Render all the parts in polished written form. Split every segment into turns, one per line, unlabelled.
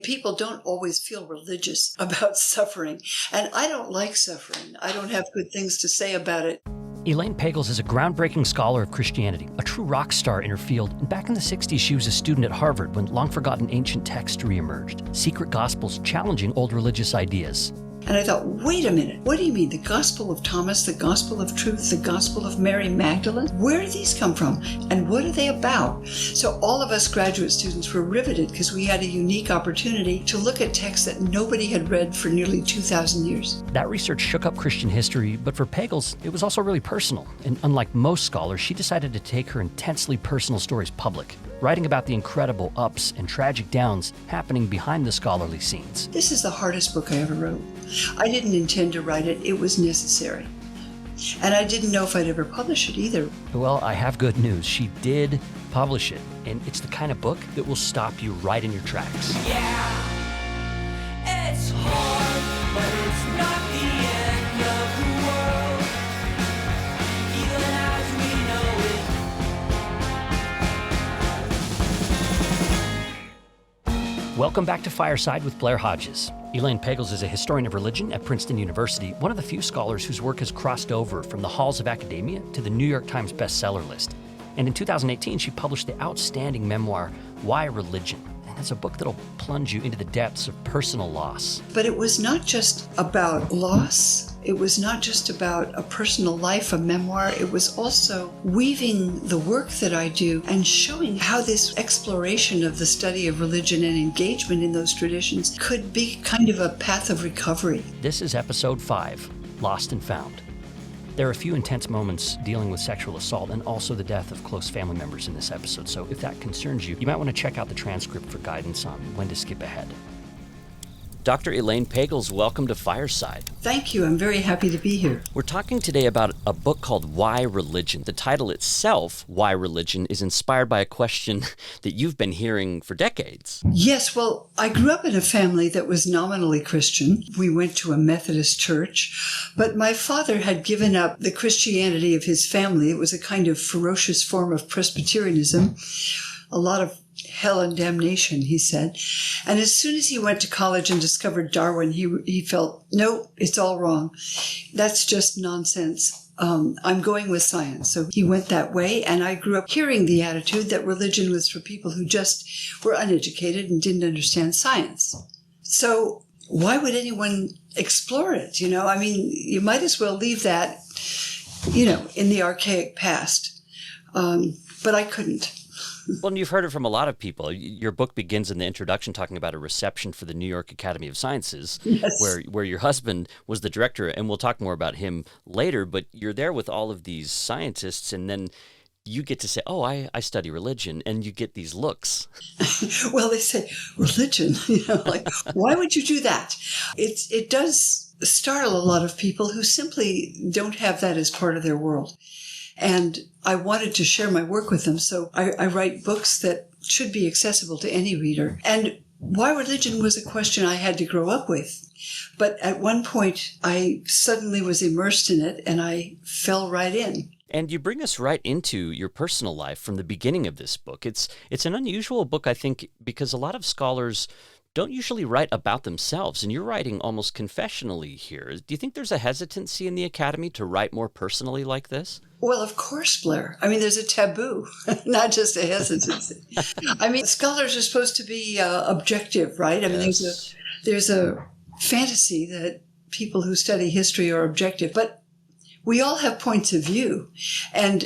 People don't always feel religious about suffering, and I don't like suffering. I don't have good things to say about it.
Elaine Pagels is a groundbreaking scholar of Christianity, a true rock star in her field, and back in the 60s she was a student at Harvard when long-forgotten ancient texts reemerged, secret gospels challenging old religious ideas.
And I thought, wait a minute, what do you mean? The Gospel of Thomas, the Gospel of Truth, the Gospel of Mary Magdalene? Where do these come from? And what are they about? So all of us graduate students were riveted because we had a unique opportunity to look at texts that nobody had read for nearly 2,000 years.
That research shook up Christian history, but for Pagels, it was also really personal. And unlike most scholars, she decided to take her intensely personal stories public, writing about the incredible ups and tragic downs happening behind the scholarly scenes.
This is the hardest book I ever wrote. I didn't intend to write it. It was necessary. And I didn't know if I'd ever publish it either.
Well, I have good news. She did publish it, and it's the kind of book that will stop you right in your tracks.
Yeah, it's hard, but it's not the end of the world, even as we know it.
Welcome back to Fireside with Blair Hodges. Elaine Pagels is a historian of religion at Princeton University, one of the few scholars whose work has crossed over from the halls of academia to the New York Times bestseller list. And in 2018, she published the outstanding memoir, Why Religion? And it's a book that'll plunge you into the depths of personal loss.
But it was not just about loss. It was not just about a personal life, a memoir. It was also weaving the work that I do and showing how this exploration of the study of religion and engagement in those traditions could be kind of a path of recovery.
This is episode 5, Lost and Found. There are a few intense moments dealing with sexual assault and also the death of close family members in this episode, so if that concerns you, you might want to check out the transcript for guidance on when to skip ahead. Dr. Elaine Pagels, welcome to Fireside.
Thank you. I'm very happy to be here.
We're talking today about a book called Why Religion. The title itself, Why Religion, is inspired by a question that you've been hearing for decades.
Yes, well, I grew up in a family that was nominally Christian. We went to a Methodist church, but my father had given up the Christianity of his family. It was a kind of ferocious form of Presbyterianism, a lot of hell and damnation, he said. And as soon as he went to college and discovered Darwin, he felt, no, it's all wrong. That's just nonsense. I'm going with science. So he went that way, and I grew up hearing the attitude that religion was for people who just were uneducated and didn't understand science. So why would anyone explore it? I mean, you might as well leave that, in the archaic past. But I couldn't.
Well, and you've heard it from a lot of people. Your book begins in the introduction talking about a reception for the New York Academy of Sciences,
yes,
where your husband was the director, and we'll talk more about him later, but you're there with all of these scientists, and then you get to say, oh, I study religion, and you get these looks.
Well, they say, religion, like, why would you do that? It does startle a lot of people who simply don't have that as part of their world. And I wanted to share my work with them, so I write books that should be accessible to any reader. And why religion was a question I had to grow up with. But at one point, I suddenly was immersed in it, and I fell right in.
And you bring us right into your personal life from the beginning of this book. It's an unusual book, I think, because a lot of scholars don't usually write about themselves, and you're writing almost confessionally here. Do you think there's a hesitancy in the Academy to write more personally like this?
Well, of course, Blair. I mean, there's a taboo, not just a hesitancy. I mean, scholars are supposed to be objective, right? I mean,
yes.
there's a fantasy that people who study history are objective, but we all have points of view. And,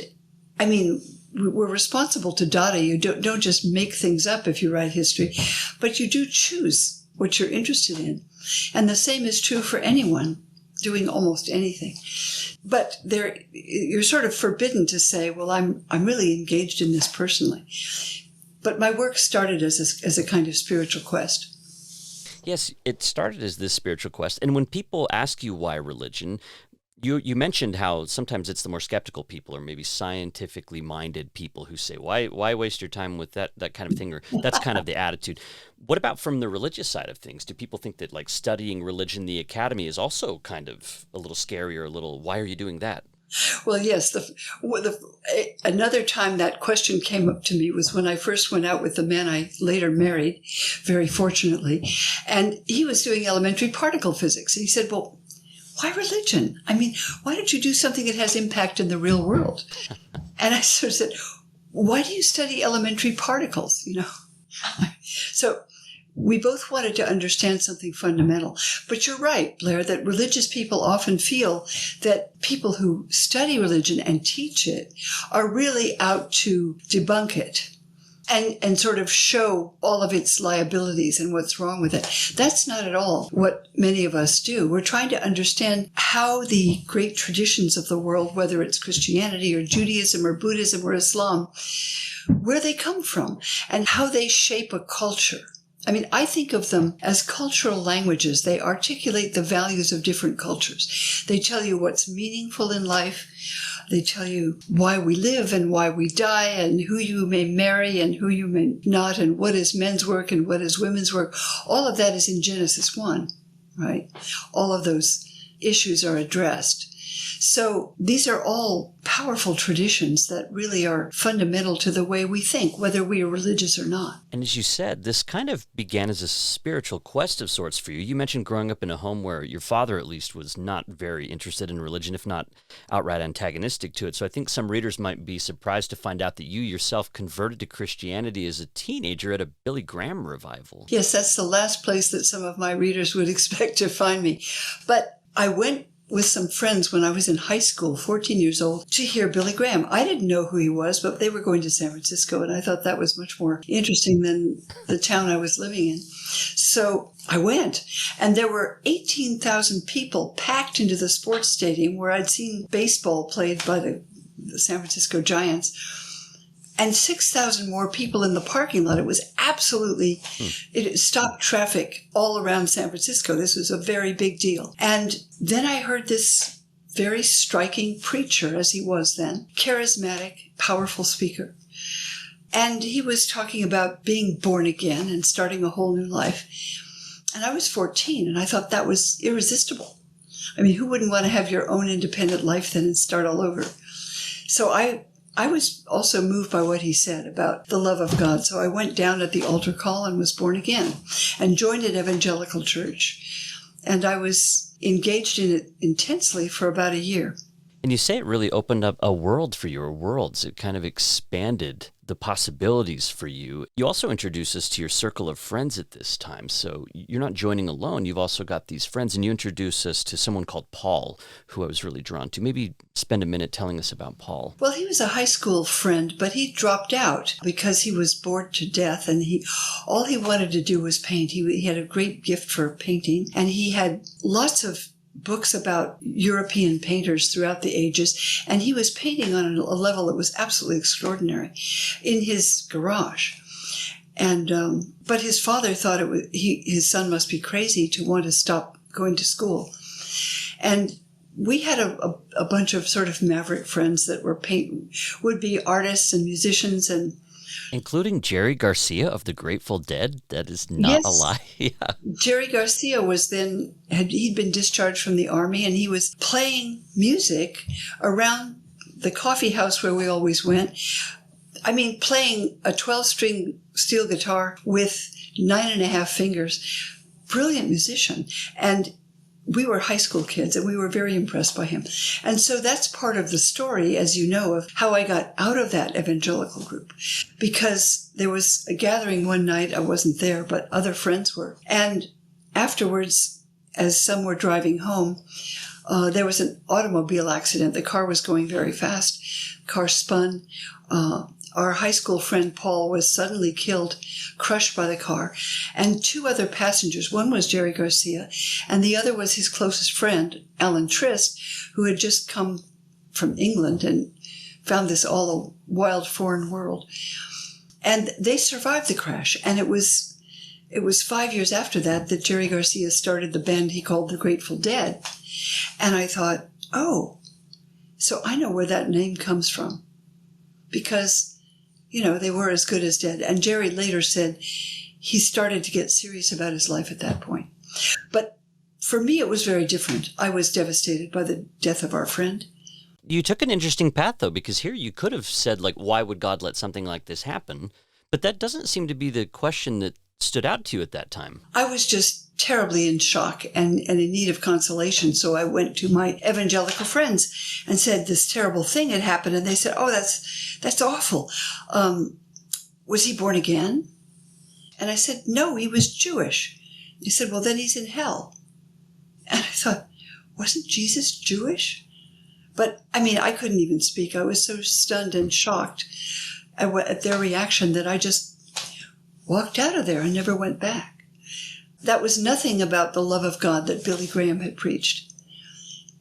I mean, we're responsible to data. You don't just make things up if you write history, but you do choose what you're interested in. And the same is true for anyone doing almost anything. But you're sort of forbidden to say, well, I'm really engaged in this personally. But my work started as a kind of spiritual quest.
Yes, it started as this spiritual quest. And when people ask you why religion, you mentioned how sometimes it's the more skeptical people or maybe scientifically minded people who say, why waste your time with that kind of thing? Or that's kind of the attitude. What about from the religious side of things? Do people think that like studying religion in the academy is also kind of a little scary or a little, why are you doing that?
Well, yes. Another time that question came up to me was when I first went out with the man I later married, very fortunately, and he was doing elementary particle physics. And he said, well, why religion? I mean, why don't you do something that has impact in the real world? And I sort of said, why do you study elementary particles? So we both wanted to understand something fundamental. But you're right, Blair, that religious people often feel that people who study religion and teach it are really out to debunk it and sort of show all of its liabilities and what's wrong with it. That's not at all what many of us do. We're trying to understand how the great traditions of the world, whether it's Christianity or Judaism or Buddhism or Islam, where they come from and how they shape a culture. I mean, I think of them as cultural languages. They articulate the values of different cultures. They tell you what's meaningful in life. They tell you why we live and why we die and who you may marry and who you may not and what is men's work and what is women's work. All of that is in Genesis 1, right? All of those issues are addressed. So these are all powerful traditions that really are fundamental to the way we think, whether we are religious or not.
And as you said, this kind of began as a spiritual quest of sorts for you. You mentioned growing up in a home where your father, at least, was not very interested in religion, if not outright antagonistic to it. So I think some readers might be surprised to find out that you yourself converted to Christianity as a teenager at a Billy Graham revival.
Yes, that's the last place that some of my readers would expect to find me. But I went with some friends when I was in high school, 14 years old, to hear Billy Graham. I didn't know who he was, but they were going to San Francisco, and I thought that was much more interesting than the town I was living in. So I went, and there were 18,000 people packed into the sports stadium where I'd seen baseball played by the San Francisco Giants, and 6,000 more people in the parking lot. It was absolutely, it stopped traffic all around San Francisco. This was a very big deal. And then I heard this very striking preacher, as he was then, charismatic, powerful speaker. And he was talking about being born again and starting a whole new life. And I was 14, and I thought that was irresistible. I mean, who wouldn't want to have your own independent life then and start all over? So I was also moved by what he said about the love of God. So I went down at the altar call and was born again and joined an evangelical church. And I was engaged in it intensely for about a year.
And you say it really opened up a world for you, or worlds. It kind of expanded the possibilities for you. You also introduce us to your circle of friends at this time. So you're not joining alone. You've also got these friends, and you introduce us to someone called Paul, who I was really drawn to. Maybe spend a minute telling us about Paul.
Well, he was a high school friend, but he dropped out because he was bored to death, and all he wanted to do was paint. He had a great gift for painting, and he had lots of books about European painters throughout the ages, and he was painting on a level that was absolutely extraordinary in his garage. And but his father thought his son must be crazy to want to stop going to school. And we had a bunch of sort of maverick friends that would be artists and musicians, and
including Jerry Garcia of the Grateful Dead. That is not a lie. Yeah.
Jerry Garcia was he'd been discharged from the army, and he was playing music around the coffee house where we always went. I mean, playing a 12-string steel guitar with 9.5 fingers. Brilliant musician. And we were high school kids, and we were very impressed by him. And so that's part of the story, as you know, of how I got out of that evangelical group. Because there was a gathering one night, I wasn't there, but other friends were. And afterwards, as some were driving home, there was an automobile accident. The car was going very fast. The car spun. Our high school friend Paul was suddenly killed, crushed by the car, and 2 other passengers. One was Jerry Garcia, and the other was his closest friend, Alan Trist, who had just come from England and found this all a wild foreign world. And they survived the crash, and it was 5 years after that Jerry Garcia started the band he called the Grateful Dead. And I thought, oh, so I know where that name comes from. Because they were as good as dead. And Jerry later said he started to get serious about his life at that point. But for me, it was very different. I was devastated by the death of our friend.
You took an interesting path, though, because here you could have said, like, why would God let something like this happen? But that doesn't seem to be the question that stood out to you at that time.
I was just terribly in shock and in need of consolation. So I went to my evangelical friends and said this terrible thing had happened. And they said, oh, that's awful. Was he born again? And I said, no, he was Jewish. He said, well, then he's in hell. And I thought, wasn't Jesus Jewish? But I mean, I couldn't even speak. I was so stunned and shocked at their reaction that I just walked out of there and never went back. That was nothing about the love of God that Billy Graham had preached.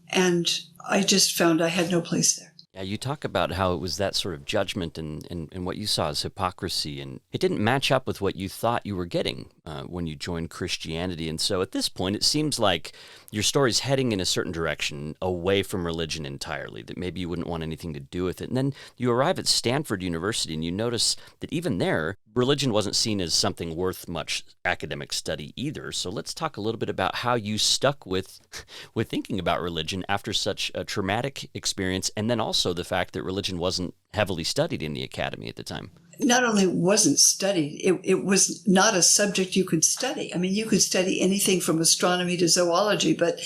And I just found I had no place there.
Yeah, you talk about how it was that sort of judgment and what you saw as hypocrisy, and it didn't match up with what you thought you were getting when you joined Christianity. And so at this point, it seems like your story's heading in a certain direction, away from religion entirely, that maybe you wouldn't want anything to do with it. And then you arrive at Stanford University, and you notice that even there, religion wasn't seen as something worth much academic study either. So let's talk a little bit about how you stuck with thinking about religion after such a traumatic experience, and then also the fact that religion wasn't heavily studied in the academy at the time.
Not only wasn't studied, it was not a subject you could study. I mean, you could study anything from astronomy to zoology, but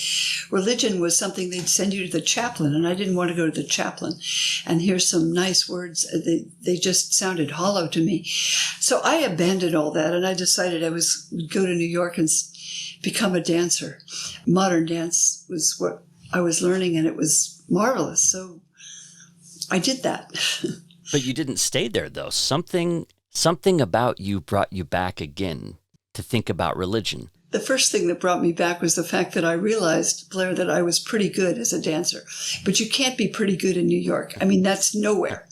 religion was something they'd send you to the chaplain, and I didn't want to go to the chaplain and hear some nice words. They just sounded hollow to me. So I abandoned all that, and I decided I would go to New York and become a dancer. Modern dance was what I was learning, and it was marvelous. So I did that.
But you didn't stay there, though. Something about you brought you back again to think about religion.
The first thing that brought me back was the fact that I realized, Blair, that I was pretty good as a dancer. But you can't be pretty good in New York. I mean, that's nowhere.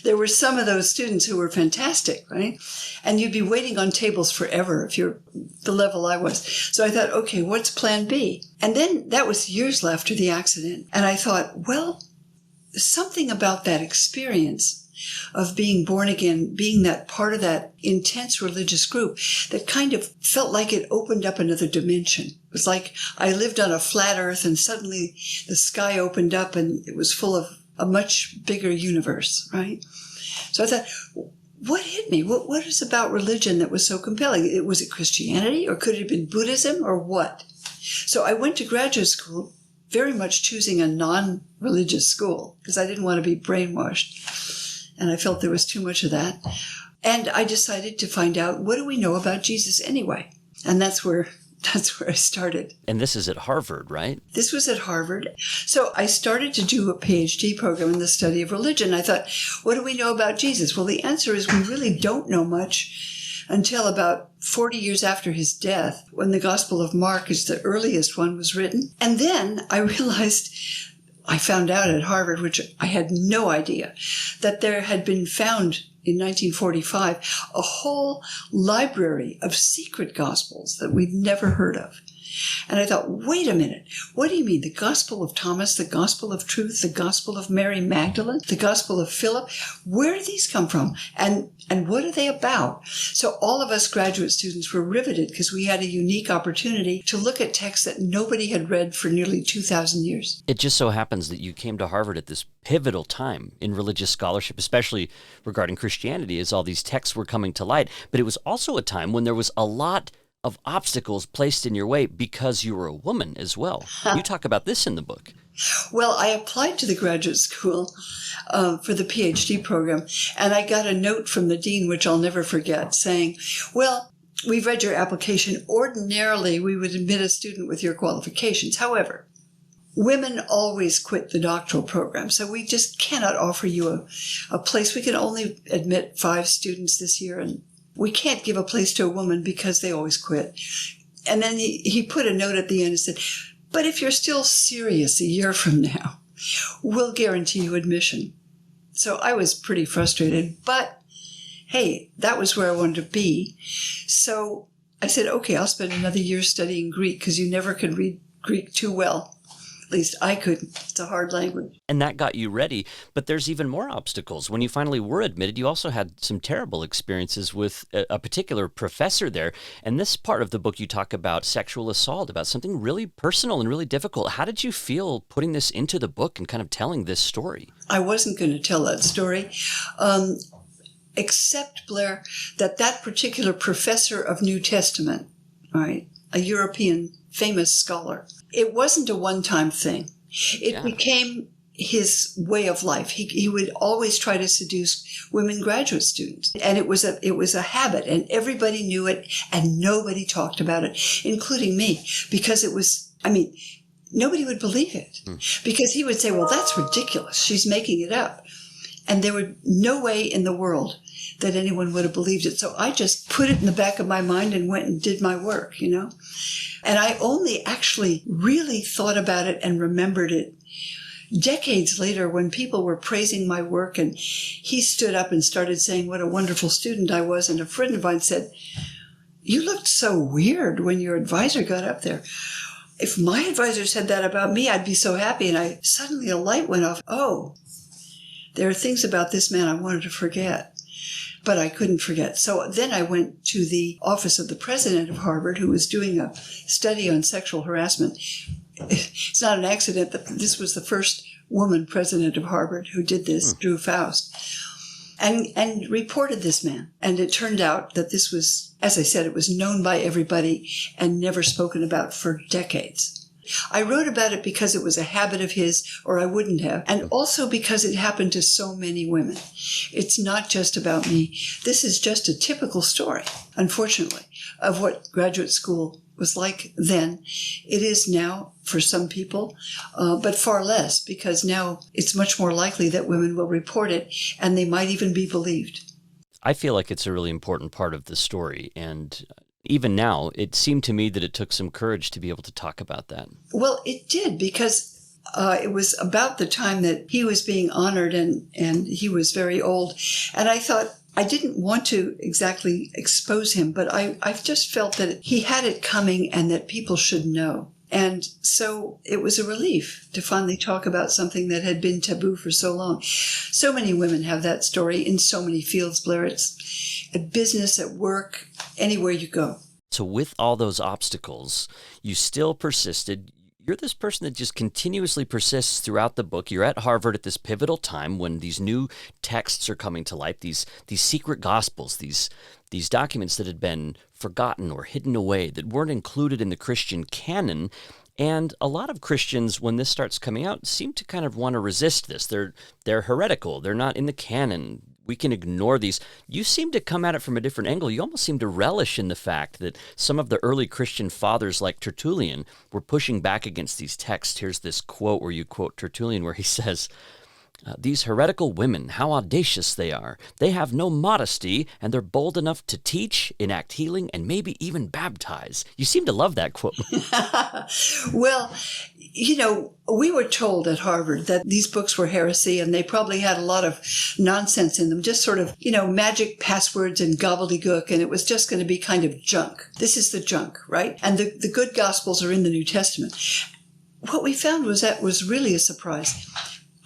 There were some of those students who were fantastic, right? And you'd be waiting on tables forever if you're the level I was. So I thought, okay, what's plan B? And then that was years after the accident. And I thought, well, something about that experience of being born again, being that part of that intense religious group that kind of felt like it opened up another dimension. It was like I lived on a flat earth and suddenly the sky opened up and it was full of a much bigger universe, right? So I thought, what hit me? What is about religion that was so compelling? Was it Christianity, or could it have been Buddhism, or what? So I went to graduate school very much choosing a non-religious school because I didn't want to be brainwashed. And I felt there was too much of that. And I decided to find out, what do we know about Jesus anyway? And that's where I started.
And this is at Harvard, right?
This was at Harvard. So I started to do a PhD program in the study of religion. I thought, what do we know about Jesus? Well, the answer is we really don't know much until about 40 years after his death, when the Gospel of Mark is the earliest one was written. And then I realized, I found out at Harvard, which I had no idea, that there had been found in 1945 a whole library of secret gospels that we'd never heard of. And I thought, wait a minute, what do you mean? The Gospel of Thomas, the Gospel of Truth, the Gospel of Mary Magdalene, the Gospel of Philip? Where do these come from? And what are they about? So all of us graduate students were riveted because we had a unique opportunity to look at texts that nobody had read for nearly 2,000 years.
It just so happens that you came to Harvard at this pivotal time in religious scholarship, especially regarding Christianity, as all these texts were coming to light. But it was also a time when there was a lot of obstacles placed in your way because you were a woman as well. You talk about this in the book.
Well, I applied to the graduate school for the PhD program, and I got a note from the dean, which I'll never forget, saying, well, we've read your application. Ordinarily, we would admit a student with your qualifications. However, women always quit the doctoral program, so we just cannot offer you a place. We can only admit 5 students this year, and we can't give a place to a woman because they always quit. And then he put a note at the end and said, but if you're still serious a year from now, we'll guarantee you admission. So I was pretty frustrated, but hey, that was where I wanted to be. So I said, okay, I'll spend another year studying Greek because you never could read Greek too well At least I couldn't. It's a hard language.
And that got you ready. But there's even more obstacles. When you finally were admitted, you also had some terrible experiences with a particular professor there. And this part of the book, you talk about sexual assault, about something really personal and really difficult. How did you feel putting this into the book and kind of telling this story?
I wasn't going to tell that story, except, Blair, that particular professor of New Testament, all right, a European famous scholar, it wasn't a one-time thing. It became his way of life. He would always try to seduce women graduate students. And it was a habit, and everybody knew it, and nobody talked about it, including me, because it was, nobody would believe it. Because he would say, well, that's ridiculous. She's making it up. And there was no way in the world that anyone would have believed it. So I just put it in the back of my mind and went and did my work, And I only actually really thought about it and remembered it decades later when people were praising my work, and he stood up and started saying what a wonderful student I was. And a friend of mine said, you looked so weird when your advisor got up there. If my advisor said that about me, I'd be so happy. And suddenly a light went off. Oh, there are things about this man I wanted to forget. But I couldn't forget. So then I went to the office of the president of Harvard, who was doing a study on sexual harassment. It's not an accident that this was the first woman president of Harvard who did this, Drew Faust, and reported this man. And it turned out that this was, as I said, it was known by everybody and never spoken about for decades. I wrote about it because it was a habit of his, or I wouldn't have, and also because it happened to so many women. It's not just about me. This is just a typical story, unfortunately, of what graduate school was like then. It is now for some people, but far less, because now it's much more likely that women will report it, and they might even be believed.
I feel like it's a really important part of the story, and even now, it seemed to me that it took some courage to be able to talk about that.
Well, it did, because it was about the time that he was being honored, and he was very old. And I thought, I didn't want to exactly expose him, but I've just felt that he had it coming and that people should know. And so it was a relief to finally talk about something that had been taboo for so long. So many women have that story in so many fields, Blair. It's at business, at work, anywhere you go.
So with all those obstacles, you still persisted. You're this person that just continuously persists throughout the book. You're at Harvard at this pivotal time when these new texts are coming to light, these secret gospels, these documents that had been forgotten or hidden away, that weren't included in the Christian canon. And a lot of Christians, when this starts coming out, seem to kind of want to resist this. They're heretical. They're not in the canon. We can ignore these. You seem to come at it from a different angle. You almost seem to relish in the fact that some of the early Christian fathers like Tertullian were pushing back against these texts. Here's this quote where you quote Tertullian where he says, these heretical women, how audacious they are. They have no modesty, and they're bold enough to teach, enact healing, and maybe even baptize. You seem to love that quote.
Well, we were told at Harvard that these books were heresy, and they probably had a lot of nonsense in them, just sort of, magic passwords and gobbledygook, and it was just going to be kind of junk. This is the junk, right? And the good gospels are in the New Testament. What we found was that was really a surprise.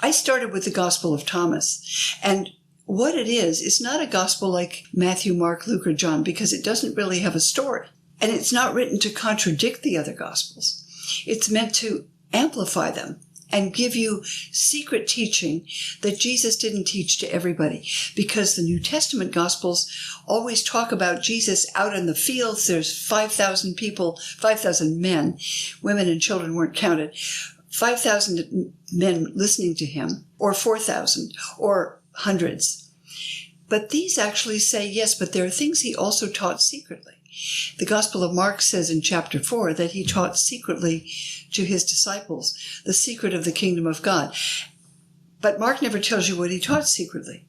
I started with the Gospel of Thomas, and what it is not a gospel like Matthew, Mark, Luke, or John, because it doesn't really have a story, and it's not written to contradict the other gospels. It's meant to amplify them and give you secret teaching that Jesus didn't teach to everybody, because the New Testament gospels always talk about Jesus out in the fields. There's 5,000 people, 5,000 men, women and children weren't counted, 5,000 men listening to him, or 4,000, or hundreds. But these actually say, yes, but there are things he also taught secretly. The Gospel of Mark says in chapter 4 that he taught secretly to his disciples the secret of the kingdom of God. But Mark never tells you what he taught secretly.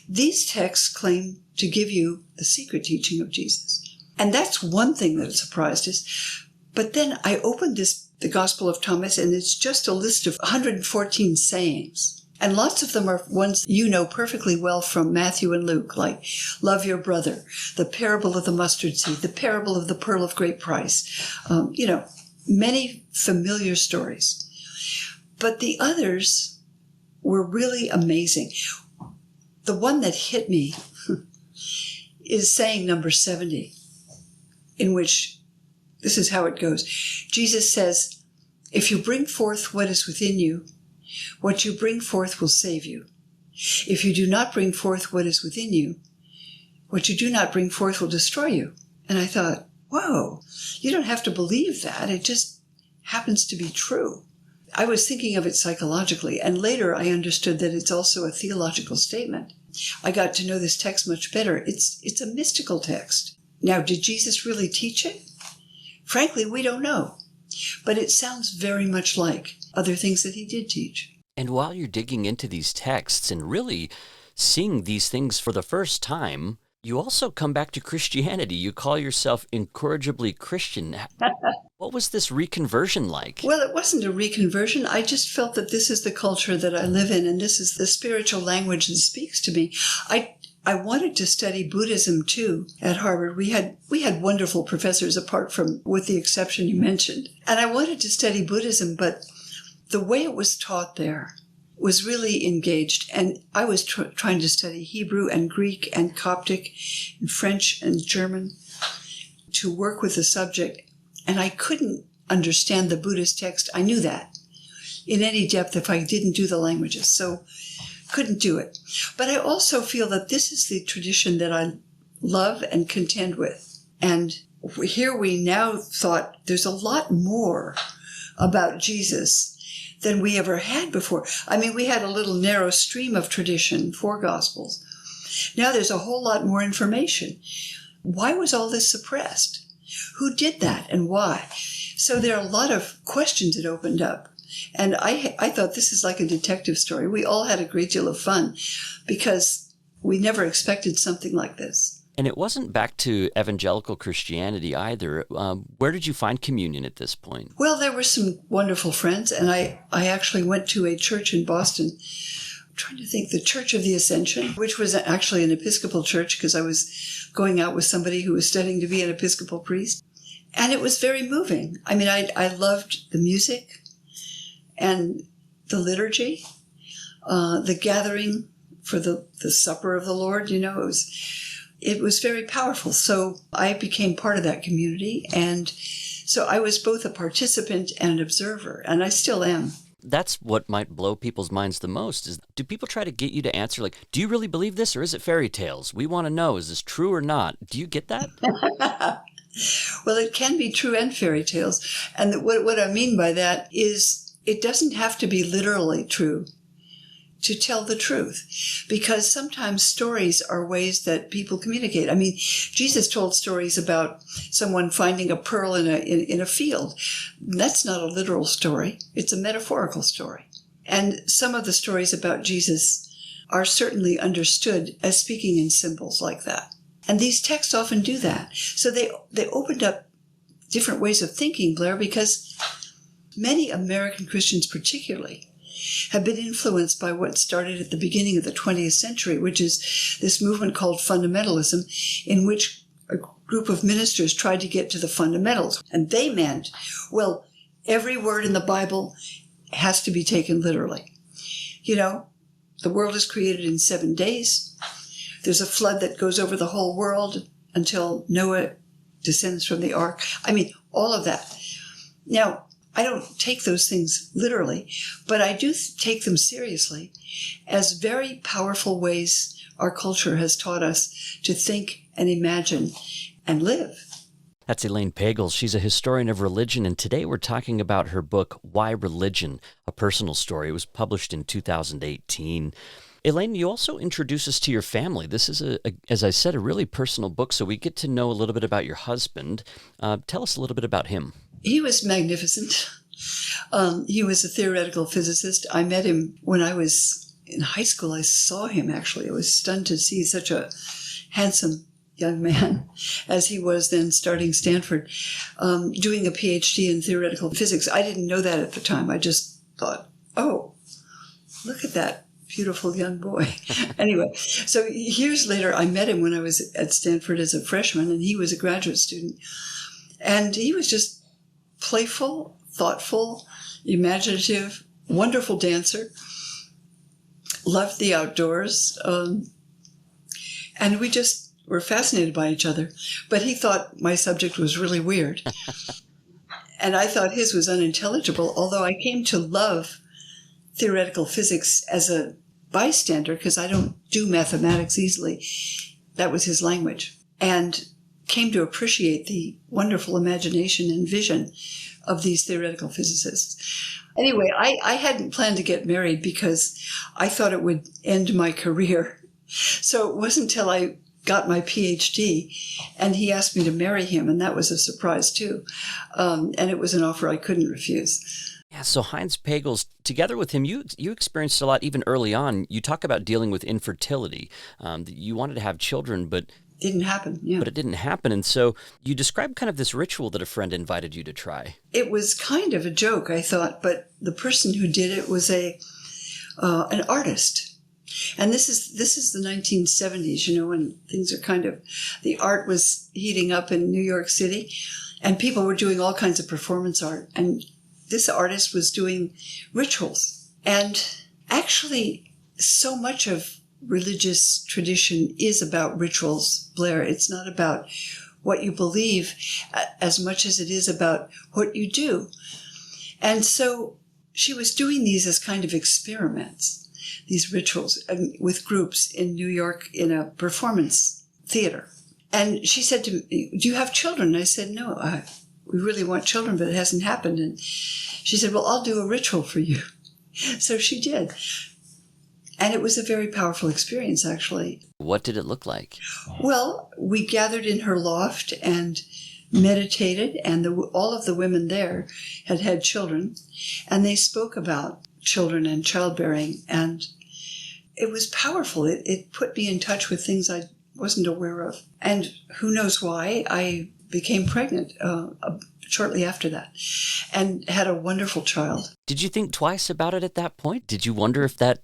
These texts claim to give you the secret teaching of Jesus. And that's one thing that surprised us. But then I opened the Gospel of Thomas, and it's just a list of 114 sayings. And lots of them are ones you know perfectly well from Matthew and Luke, like love your brother, the parable of the mustard seed, the parable of the pearl of great price. Many familiar stories. But the others were really amazing. The one that hit me is saying number 70, in which this is how it goes. Jesus says, if you bring forth what is within you, what you bring forth will save you. If you do not bring forth what is within you, what you do not bring forth will destroy you. And I thought, whoa, you don't have to believe that. It just happens to be true. I was thinking of it psychologically, and later I understood that it's also a theological statement. I got to know this text much better. It's a mystical text. Now, did Jesus really teach it? Frankly, we don't know. But it sounds very much like other things that he did teach.
And while you're digging into these texts and really seeing these things for the first time, you also come back to Christianity. You call yourself incorrigibly Christian. What was this reconversion like?
Well, it wasn't a reconversion. I just felt that this is the culture that I live in, and this is the spiritual language that speaks to me. I wanted to study Buddhism, too, at Harvard. We had wonderful professors, with the exception you mentioned. And I wanted to study Buddhism, but the way it was taught there was really engaged. And I was trying to study Hebrew and Greek and Coptic and French and German to work with the subject. And I couldn't understand the Buddhist text. I knew that in any depth if I didn't do the languages. So couldn't do it. But I also feel that this is the tradition that I love and contend with. And here we now thought there's a lot more about Jesus than we ever had before. I mean, we had a little narrow stream of tradition, 4 Gospels. Now there's a whole lot more information. Why was all this suppressed? Who did that and why? So there are a lot of questions that opened up. And I thought this is like a detective story. We all had a great deal of fun because we never expected something like this.
And it wasn't back to evangelical Christianity either. Where did you find communion at this point?
Well, there were some wonderful friends, and I actually went to a church in Boston. I'm trying to think, the Church of the Ascension, which was actually an Episcopal church because I was going out with somebody who was studying to be an Episcopal priest. And it was very moving. I mean, I loved the music and the liturgy, the gathering for the supper of the Lord, it was very powerful. So I became part of that community. And so I was both a participant and an observer, and I still am.
That's what might blow people's minds the most is, do people try to get you to answer, like, do you really believe this or is it fairy tales? We want to know, is this true or not? Do you get that?
Well, it can be true and fairy tales. And what I mean by that is it doesn't have to be literally true to tell the truth, because sometimes stories are ways that people communicate. I mean, Jesus told stories about someone finding a pearl in a field. That's not a literal story. It's a metaphorical story. And some of the stories about Jesus are certainly understood as speaking in symbols like that. And these texts often do that. So they opened up different ways of thinking, Blair, because many American Christians particularly have been influenced by what started at the beginning of the 20th century, which is this movement called fundamentalism, in which a group of ministers tried to get to the fundamentals. And they meant, well, every word in the Bible has to be taken literally. The world is created in 7 days. There's a flood that goes over the whole world until Noah descends from the ark. I mean, all of that. Now, I don't take those things literally, but I do take them seriously as very powerful ways our culture has taught us to think and imagine and live.
That's Elaine Pagels. She's a historian of religion, and today we're talking about her book, Why Religion? A Personal Story. It was published in 2018. Elaine, you also introduce us to your family. This is, as I said, a really personal book, so we get to know a little bit about your husband. Tell us a little bit about him.
He was magnificent. He was a theoretical physicist. I met him when I was in high school. I saw him, actually. I was stunned to see such a handsome young man, as he was then starting Stanford, doing a PhD in theoretical physics. I didn't know that at the time. I just thought, oh, look at that beautiful young boy. Anyway, so years later, I met him when I was at Stanford as a freshman, and he was a graduate student. And he was just playful, thoughtful, imaginative, wonderful dancer, loved the outdoors, and we just were fascinated by each other. But he thought my subject was really weird. And I thought his was unintelligible, although I came to love theoretical physics as a bystander because I don't do mathematics easily. That was his language. And came to appreciate the wonderful imagination and vision of these theoretical physicists. Anyway, I hadn't planned to get married because I thought it would end my career. So it wasn't until I got my PhD and he asked me to marry him, and that was a surprise too. And it was an offer I couldn't refuse.
Yeah, so Heinz Pagels, together with him, you experienced a lot even early on. You talk about dealing with infertility. You wanted to have children, but
Didn't happen, yeah.
But it didn't happen. And so you described kind of this ritual that a friend invited you to try.
It was kind of a joke, I thought, but the person who did it was an artist. And this is the 1970s, you know, when things are kind of, the art was heating up in New York City, and people were doing all kinds of performance art. And this artist was doing rituals. And actually, so much of religious tradition is about rituals, Blair. It's not about what you believe as much as it is about what you do. And so she was doing these as kind of experiments, these rituals with groups in New York in a performance theater. And she said to me, "Do you have children?" And I said, "No, we really want children, but it hasn't happened." And she said, "Well, I'll do a ritual for you." So she did. And it was a very powerful experience, actually.
What did it look like?
Well, we gathered in her loft and meditated, and all of the women there had had children, and they spoke about children and childbearing, and it was powerful. It put me in touch with things I wasn't aware of. And who knows why, I became pregnant shortly after that and had a wonderful child.
Did you think twice about it at that point? Did you wonder if that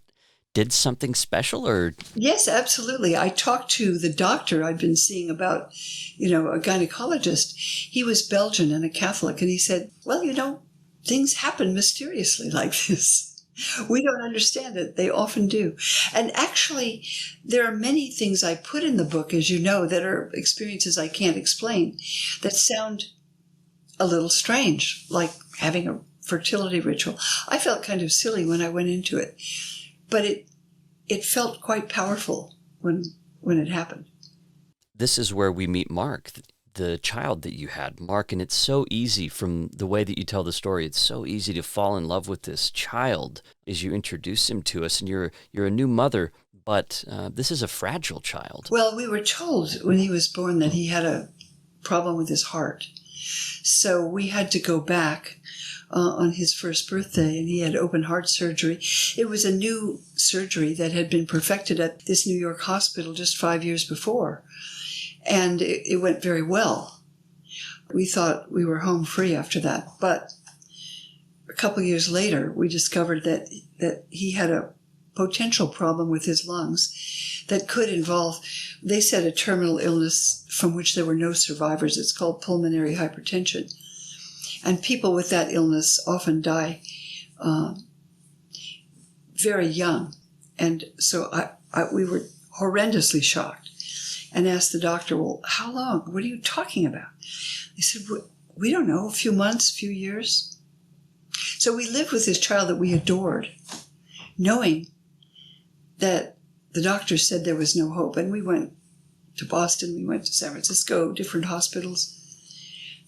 did something special, or?
Yes, absolutely. I talked to the doctor I'd been seeing about, you know, a gynecologist. He was Belgian and a Catholic, and he said, "Well, you know, things happen mysteriously like this. We don't understand it. They often do." And actually, there are many things I put in the book, as you know, that are experiences I can't explain, that sound a little strange, like having a fertility ritual. I felt kind of silly when I went into it, but it felt quite powerful when it happened.
This is where we meet Mark, the child that you had, Mark, and it's so easy from the way that you tell the story. It's so easy to fall in love with this child as you introduce him to us, and you're a new mother, but this is a fragile child.
Well, we were told when he was born that he had a problem with his heart. So we had to go back on his first birthday, and he had open heart surgery. It was a new surgery that had been perfected at this New York hospital just 5 years before, and it went very well. We thought we were home free after that, but a couple of years later, we discovered that he had a potential problem with his lungs that could involve, they said, a terminal illness from which there were no survivors. It's called pulmonary hypertension. And people with that illness often die very young. And so we were horrendously shocked and asked the doctor, "Well, how long? What are you talking about?" They said, "We don't know, a few months, a few years." So we lived with this child that we adored, knowing that the doctor said there was no hope. And we went to Boston, we went to San Francisco, different hospitals.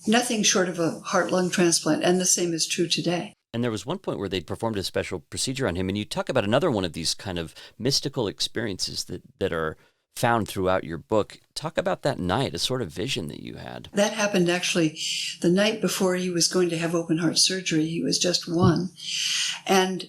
Nothing short of a heart-lung transplant, and the same is true today.
And there was one point where they performed a special procedure on him, and you talk about another one of these kind of mystical experiences that are found throughout your book. Talk about that night, a sort of vision that you had.
That happened actually the night before he was going to have open heart surgery. He was just one. And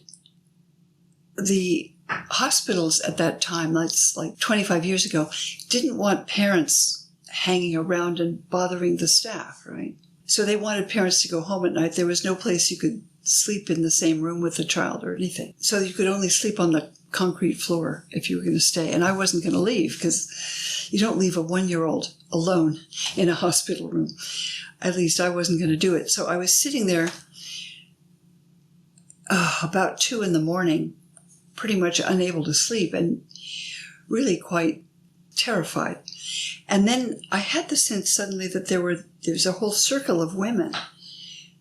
the hospitals at that time, that's like 25 years ago, didn't want parents hanging around and bothering the staff, right? So they wanted parents to go home at night. There was no place you could sleep in the same room with the child or anything. So you could only sleep on the concrete floor if you were going to stay. And I wasn't going to leave, because you don't leave a 1-year-old alone in a hospital room. At least I wasn't going to do it. So I was sitting there about 2 in the morning, pretty much unable to sleep and really quite terrified. And then I had the sense suddenly that there was a whole circle of women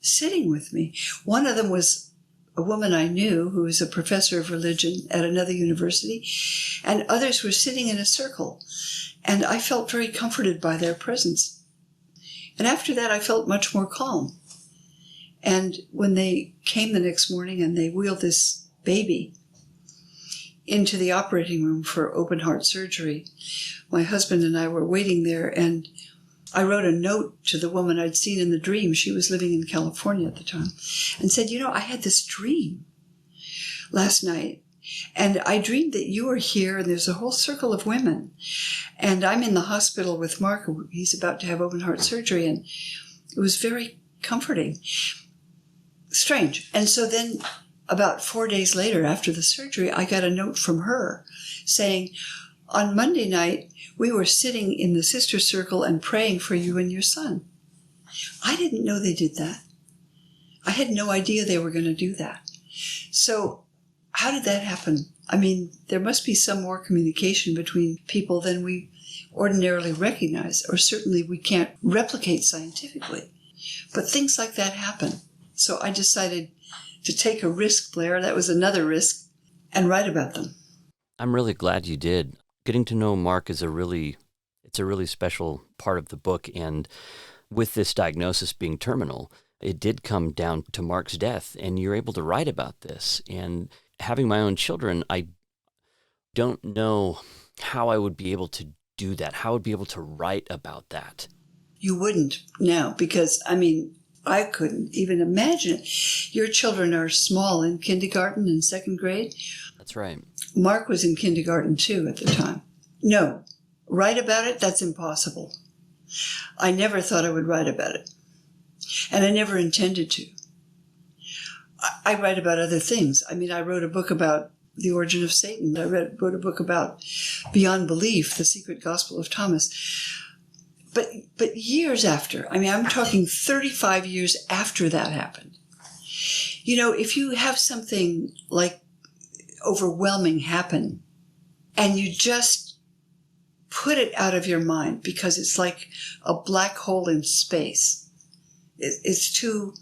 sitting with me. One of them was a woman I knew who was a professor of religion at another university, and others were sitting in a circle. And I felt very comforted by their presence. And after that, I felt much more calm. And when they came the next morning and they wheeled this baby into the operating room for open heart surgery, my husband and I were waiting there, and I wrote a note to the woman I'd seen in the dream. She was living in California at the time, and said, I had this dream last night, and I dreamed that you were here, and there's a whole circle of women, and I'm in the hospital with Mark. He's about to have open heart surgery, and it was very comforting. Strange. And so then about 4 days later, after the surgery, I got a note from her saying, on Monday night, we were sitting in the sister circle and praying for you and your son. I didn't know they did that. I had no idea they were going to do that. So how did that happen? I mean, there must be some more communication between people than we ordinarily recognize, or certainly we can't replicate scientifically. But things like that happen. So I decided to take a risk, Blair. That was another risk, and write about them.
I'm really glad you did. Getting to know Mark is a really special part of the book. And with this diagnosis being terminal, it did come down to Mark's death, and you're able to write about this. And having my own children, I don't know how I would be able to do that, how I would be able to write about that.
You wouldn't now, because, I couldn't even imagine it. Your children are small, in kindergarten and second grade.
That's right.
Mark was in kindergarten too at the time. No, write about it, that's impossible. I never thought I would write about it. And I never intended to. I write about other things. I wrote a book about the origin of Satan. I wrote a book about Beyond Belief, the Secret Gospel of Thomas. But years after, I'm talking 35 years after that happened. If you have something like overwhelming happen and you just put it out of your mind because it's like a black hole in space, it's too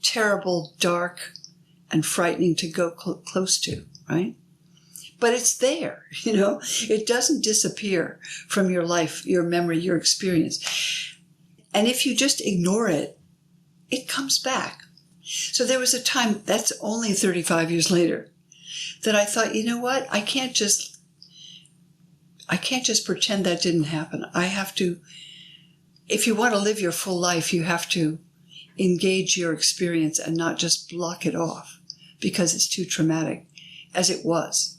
terrible, dark, and frightening to go close to, right? But it's there, It doesn't disappear from your life, your memory, your experience. And if you just ignore it, it comes back. So there was a time, that's only 35 years later, that I thought, you know what? I can't just pretend that didn't happen. I have to, if you want to live your full life, you have to engage your experience and not just block it off because it's too traumatic, as it was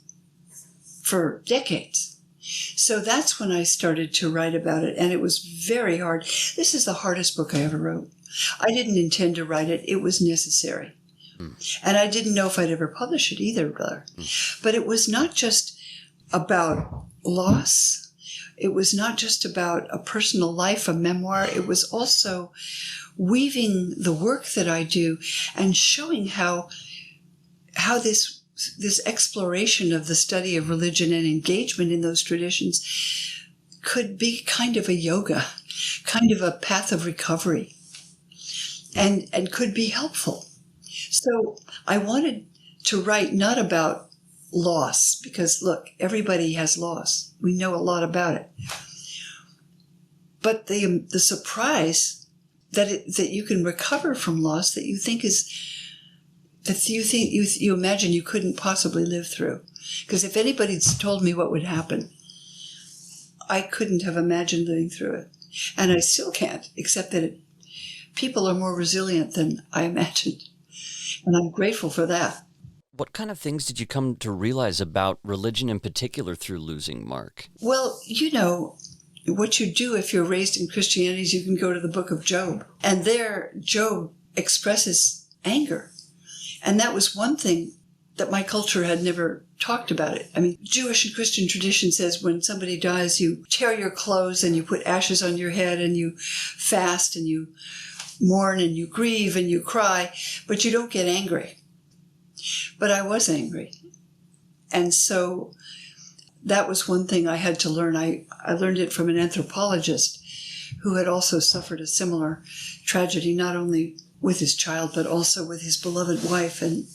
for decades. So that's when I started to write about it, and it was very hard. This is the hardest book I ever wrote. I didn't intend to write it. It was necessary. And I didn't know if I'd ever publish it either, Blair. But it was not just about loss. It was not just about a personal life, a memoir. It was also weaving the work that I do and showing how this exploration of the study of religion and engagement in those traditions could be kind of a yoga, kind of a path of recovery, and could be helpful. So I wanted to write not about loss, because look, everybody has loss. We know a lot about it. But the surprise that you can recover from loss that you think you imagine you couldn't possibly live through. Because if anybody's told me what would happen, I couldn't have imagined living through it. And I still can't, except that people are more resilient than I imagined. And I'm grateful for that.
What kind of things did you come to realize about religion in particular through losing Mark?
Well, what you do if you're raised in Christianity is you can go to the book of Job. And there, Job expresses anger. And that was one thing that my culture had never talked about it. Jewish and Christian tradition says when somebody dies, you tear your clothes and you put ashes on your head and you fast and you mourn and you grieve and you cry, but you don't get angry. but I was angry. And so that was one thing I had to learn. I learned it from an anthropologist who had also suffered a similar tragedy, not only with his child, but also with his beloved wife. And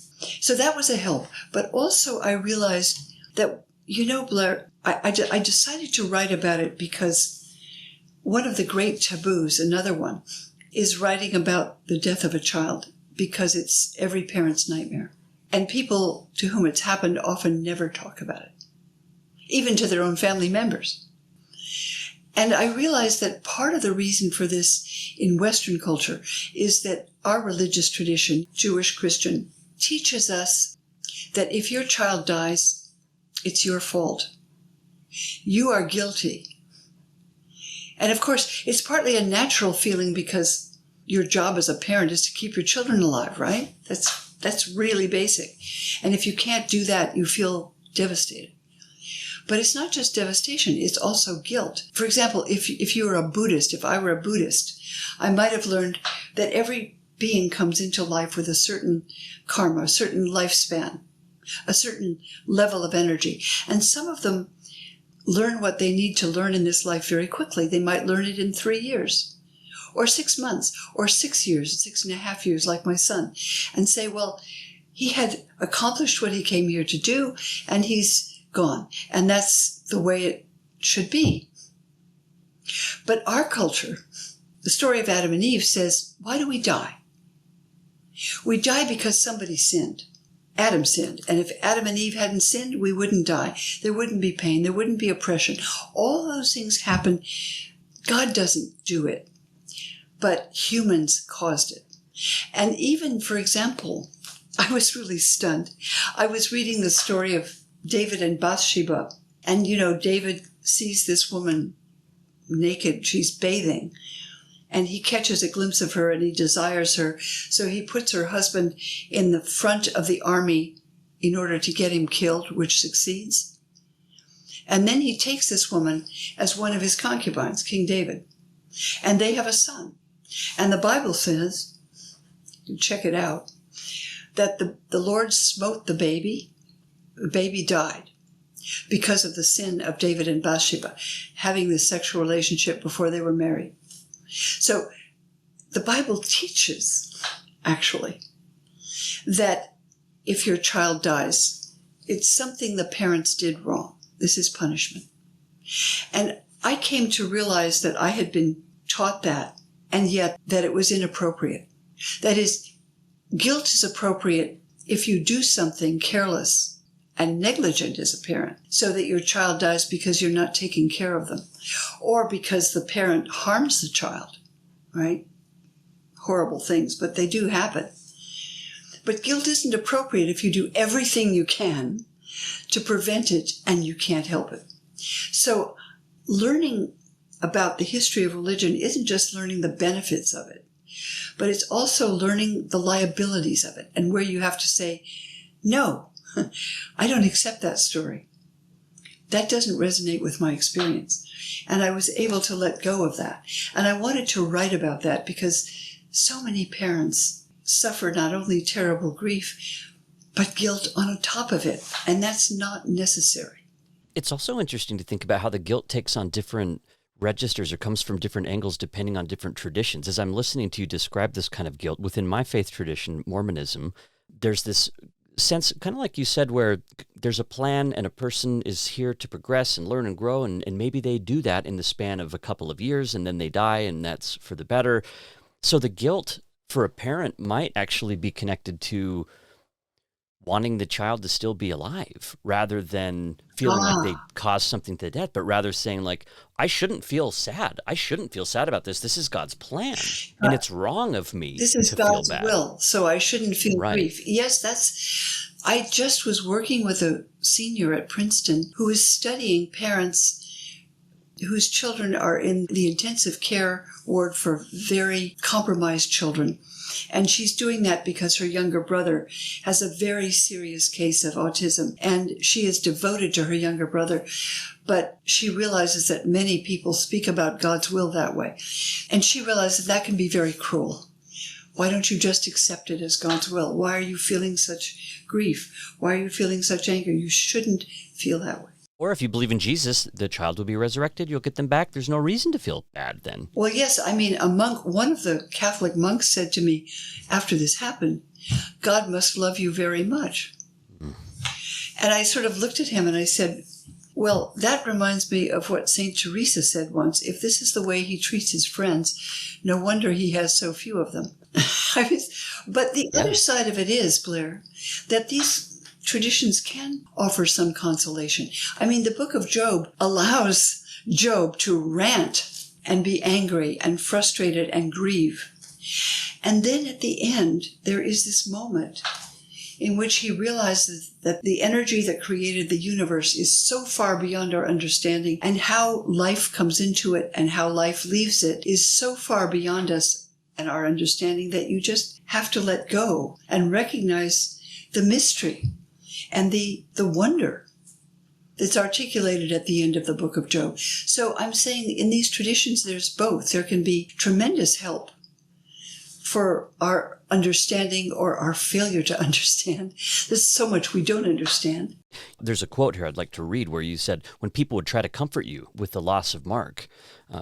so that was a help. But also I realized that, Blair, I decided to write about it because one of the great taboos, another one, is writing about the death of a child, because it's every parent's nightmare. And people to whom it's happened often never talk about it, even to their own family members. And I realized that part of the reason for this in Western culture is that our religious tradition, Jewish, Christian, teaches us that if your child dies, it's your fault. You are guilty. And of course, it's partly a natural feeling because your job as a parent is to keep your children alive, right? That's really basic. And if you can't do that, you feel devastated. But it's not just devastation, it's also guilt. For example, if you were a Buddhist, if I were a Buddhist, I might have learned that every being comes into life with a certain karma, a certain lifespan, a certain level of energy. And some of them learn what they need to learn in this life very quickly. They might learn it in 3 years, or 6 months, or 6 years, 6.5 years, like my son, and say, well, he had accomplished what he came here to do, and he's gone. And that's the way it should be. But our culture, the story of Adam and Eve says, why do we die? We die because somebody sinned. Adam sinned. And if Adam and Eve hadn't sinned, we wouldn't die. There wouldn't be pain. There wouldn't be oppression. All those things happen. God doesn't do it, but humans caused it. And even, for example, I was really stunned. I was reading the story of David and Bathsheba. And, David sees this woman naked. She's bathing. And he catches a glimpse of her and he desires her. So he puts her husband in the front of the army in order to get him killed, which succeeds. And then he takes this woman as one of his concubines, King David. And they have a son. And the Bible says, you check it out, that the Lord smote the baby. The baby died because of the sin of David and Bathsheba, having this sexual relationship before they were married. So the Bible teaches, actually, that if your child dies, it's something the parents did wrong. This is punishment. And I came to realize that I had been taught that, and yet that it was inappropriate. That is, guilt is appropriate if you do something careless and negligent as a parent, so that your child dies because you're not taking care of them, or because the parent harms the child, right? Horrible things, but they do happen. But guilt isn't appropriate if you do everything you can to prevent it and you can't help it. So learning about the history of religion isn't just learning the benefits of it, but it's also learning the liabilities of it, and where you have to say, no, I don't accept that story. That doesn't resonate with my experience. And I was able to let go of that. And I wanted to write about that because so many parents suffer not only terrible grief, but guilt on top of it. And that's not necessary.
It's also interesting to think about how the guilt takes on different registers or comes from different angles depending on different traditions. As I'm listening to you describe this kind of guilt, within my faith tradition, Mormonism, there's this sense, kind of like you said, where there's a plan and a person is here to progress and learn and grow, and maybe they do that in the span of a couple of years and then they die, and that's for the better. So the guilt for a parent might actually be connected to wanting the child to still be alive rather than feeling like they caused something to death, but rather saying like, I shouldn't feel sad. I shouldn't feel sad about this. This is God's plan. And it's wrong of me
This is
to
God's
feel bad.
will, so I shouldn't feel
Right.
grief. Yes, I just was working with a senior at Princeton who is studying parents whose children are in the intensive care ward for very compromised children. And she's doing that because her younger brother has a very serious case of autism, and she is devoted to her younger brother. But she realizes that many people speak about God's will that way. And she realizes that can be very cruel Why don't you just accept it as God's will? Why are you feeling such grief? Why are you feeling such anger? You shouldn't feel that way.
Or if you believe in Jesus, the child will be resurrected, you'll get them back. There's no reason to feel bad then.
Well, yes, I mean, one of the Catholic monks said to me after this happened, God must love you very much. And I sort of looked at him and I said, well, that reminds me of what St. Teresa said once. If this is the way he treats his friends, no wonder he has so few of them. But the other side of it is, Blair, that these traditions can offer some consolation. I mean, the book of Job allows Job to rant and be angry and frustrated and grieve. And then at the end, there is this moment in which he realizes that the energy that created the universe is so far beyond our understanding, and how life comes into it and how life leaves it is so far beyond us and our understanding that you just have to let go and recognize the mystery and the wonder that's articulated at the end of the book of Job. So I'm saying in these traditions, there's both. There can be tremendous help for our understanding or our failure to understand. There's so much we don't understand.
There's a quote here I'd like to read where you said, when people would try to comfort you with the loss of Mark,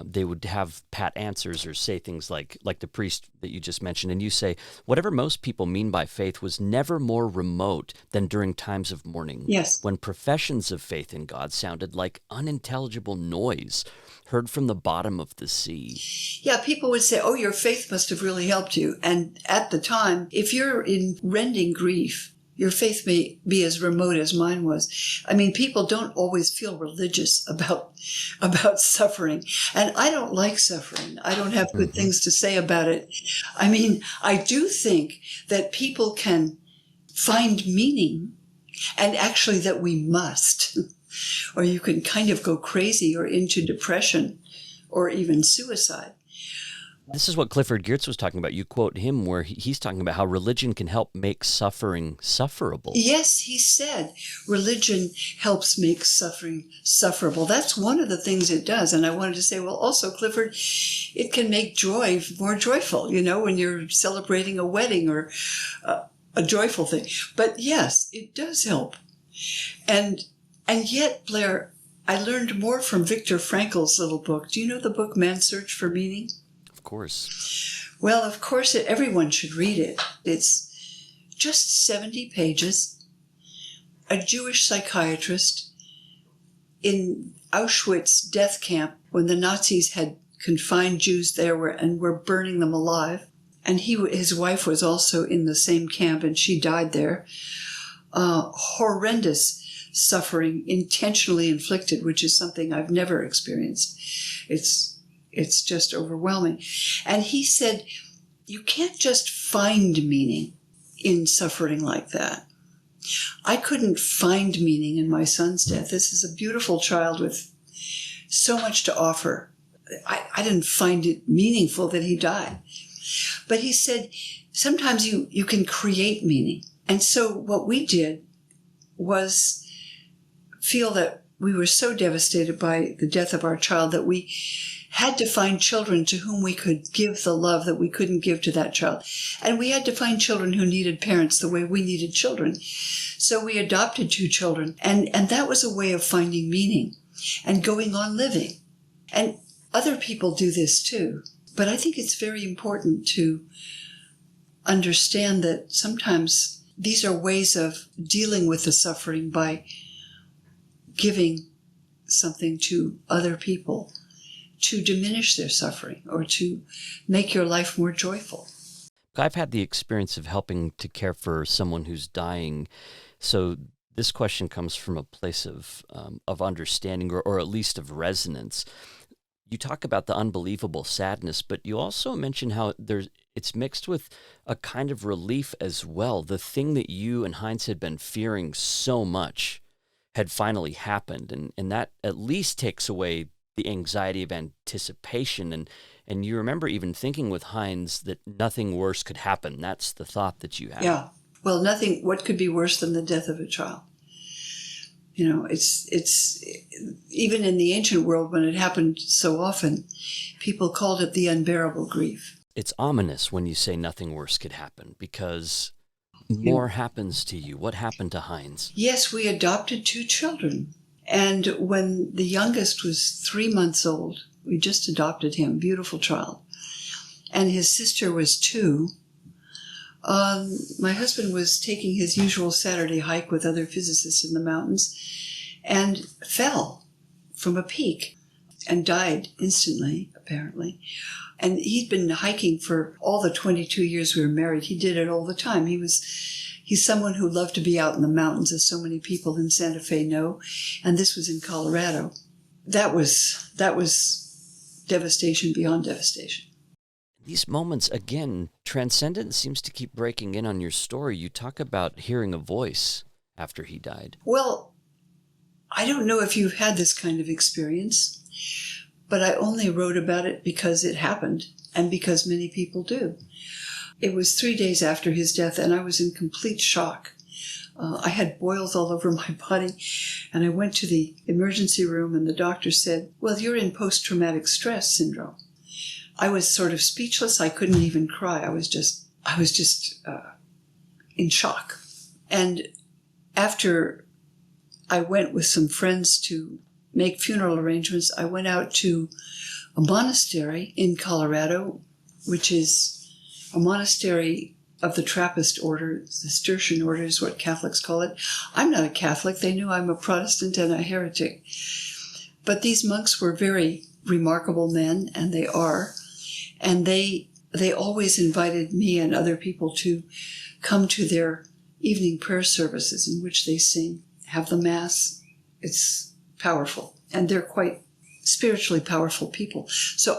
they would have pat answers or say things like the priest that you just mentioned. And you say, whatever most people mean by faith was never more remote than during times of mourning.
Yes.
When professions of faith in God sounded like unintelligible noise heard from the bottom of the sea.
Yeah, people would say, oh, your faith must have really helped you. And at the time, if you're in rending grief, your faith may be as remote as mine was. I mean, people don't always feel religious about suffering. And I don't like suffering. I don't have good things to say about it. I mean, I do think that people can find meaning, and actually that we must. Or you can kind of go crazy or into depression or even suicide.
This is what Clifford Geertz was talking about. You quote him where he's talking about how religion can help make suffering sufferable.
Yes, he said religion helps make suffering sufferable. That's one of the things it does. And I wanted to say, well, also, Clifford, it can make joy more joyful, when you're celebrating a wedding or a joyful thing. But yes, it does help. And yet, Blair, I learned more from Viktor Frankl's little book. Do you know the book Man's Search for Meaning?
Of course.
Well, of course, everyone should read it. It's just 70 pages. A Jewish psychiatrist in Auschwitz death camp when the Nazis had confined Jews there and were burning them alive. And his wife was also in the same camp, and she died there. Horrendous suffering, intentionally inflicted, which is something I've never experienced. It's just overwhelming. And he said, you can't just find meaning in suffering like that. I couldn't find meaning in my son's death. This is a beautiful child with so much to offer. I didn't find it meaningful that he died. But he said, sometimes you can create meaning. And so what we did was feel that we were so devastated by the death of our child that we had to find children to whom we could give the love that we couldn't give to that child. And we had to find children who needed parents the way we needed children. So we adopted 2 children. And that was a way of finding meaning and going on living. And other people do this too. But I think it's very important to understand that sometimes these are ways of dealing with the suffering by giving something to other people to diminish their suffering or to make your life more joyful.
I've had the experience of helping to care for someone who's dying. So this question comes from a place of understanding or at least of resonance. You talk about the unbelievable sadness, but you also mention how it's mixed with a kind of relief as well. The thing that you and Heinz had been fearing so much had finally happened, and that at least takes away the anxiety of anticipation. And you remember even thinking with Heinz that nothing worse could happen. That's the thought that you had.
Yeah. Well, what could be worse than the death of a child? It's even in the ancient world when it happened so often, people called it the unbearable grief.
It's ominous when you say nothing worse could happen, because more happens to you. What happened to Heinz?
Yes, we adopted 2 children. And when the youngest was 3 months old, we just adopted him, beautiful child. And his sister was 2. My husband was taking his usual Saturday hike with other physicists in the mountains and fell from a peak and died instantly, apparently. And he'd been hiking for all the 22 years we were married. He did it all the time. He's someone who loved to be out in the mountains, as so many people in Santa Fe know. And this was in Colorado. That was devastation beyond devastation.
These moments, again, transcendence seems to keep breaking in on your story. You talk about hearing a voice after he died.
Well, I don't know if you've had this kind of experience, but I only wrote about it because it happened and because many people do. It was 3 days after his death, and I was in complete shock. I had boils all over my body, and I went to the emergency room, and the doctor said, "Well, you're in post-traumatic stress syndrome." I was sort of speechless. I couldn't even cry. I was just in shock. And after I went with some friends to make funeral arrangements, I went out to a monastery in Colorado, which is a monastery of the Trappist order. The Cistercian order is what Catholics call it. I'm not a Catholic. They knew I'm a Protestant and a heretic. But these monks were very remarkable men, and they are. And they always invited me and other people to come to their evening prayer services in which they sing, have the Mass. It's powerful. And they're quite spiritually powerful people. So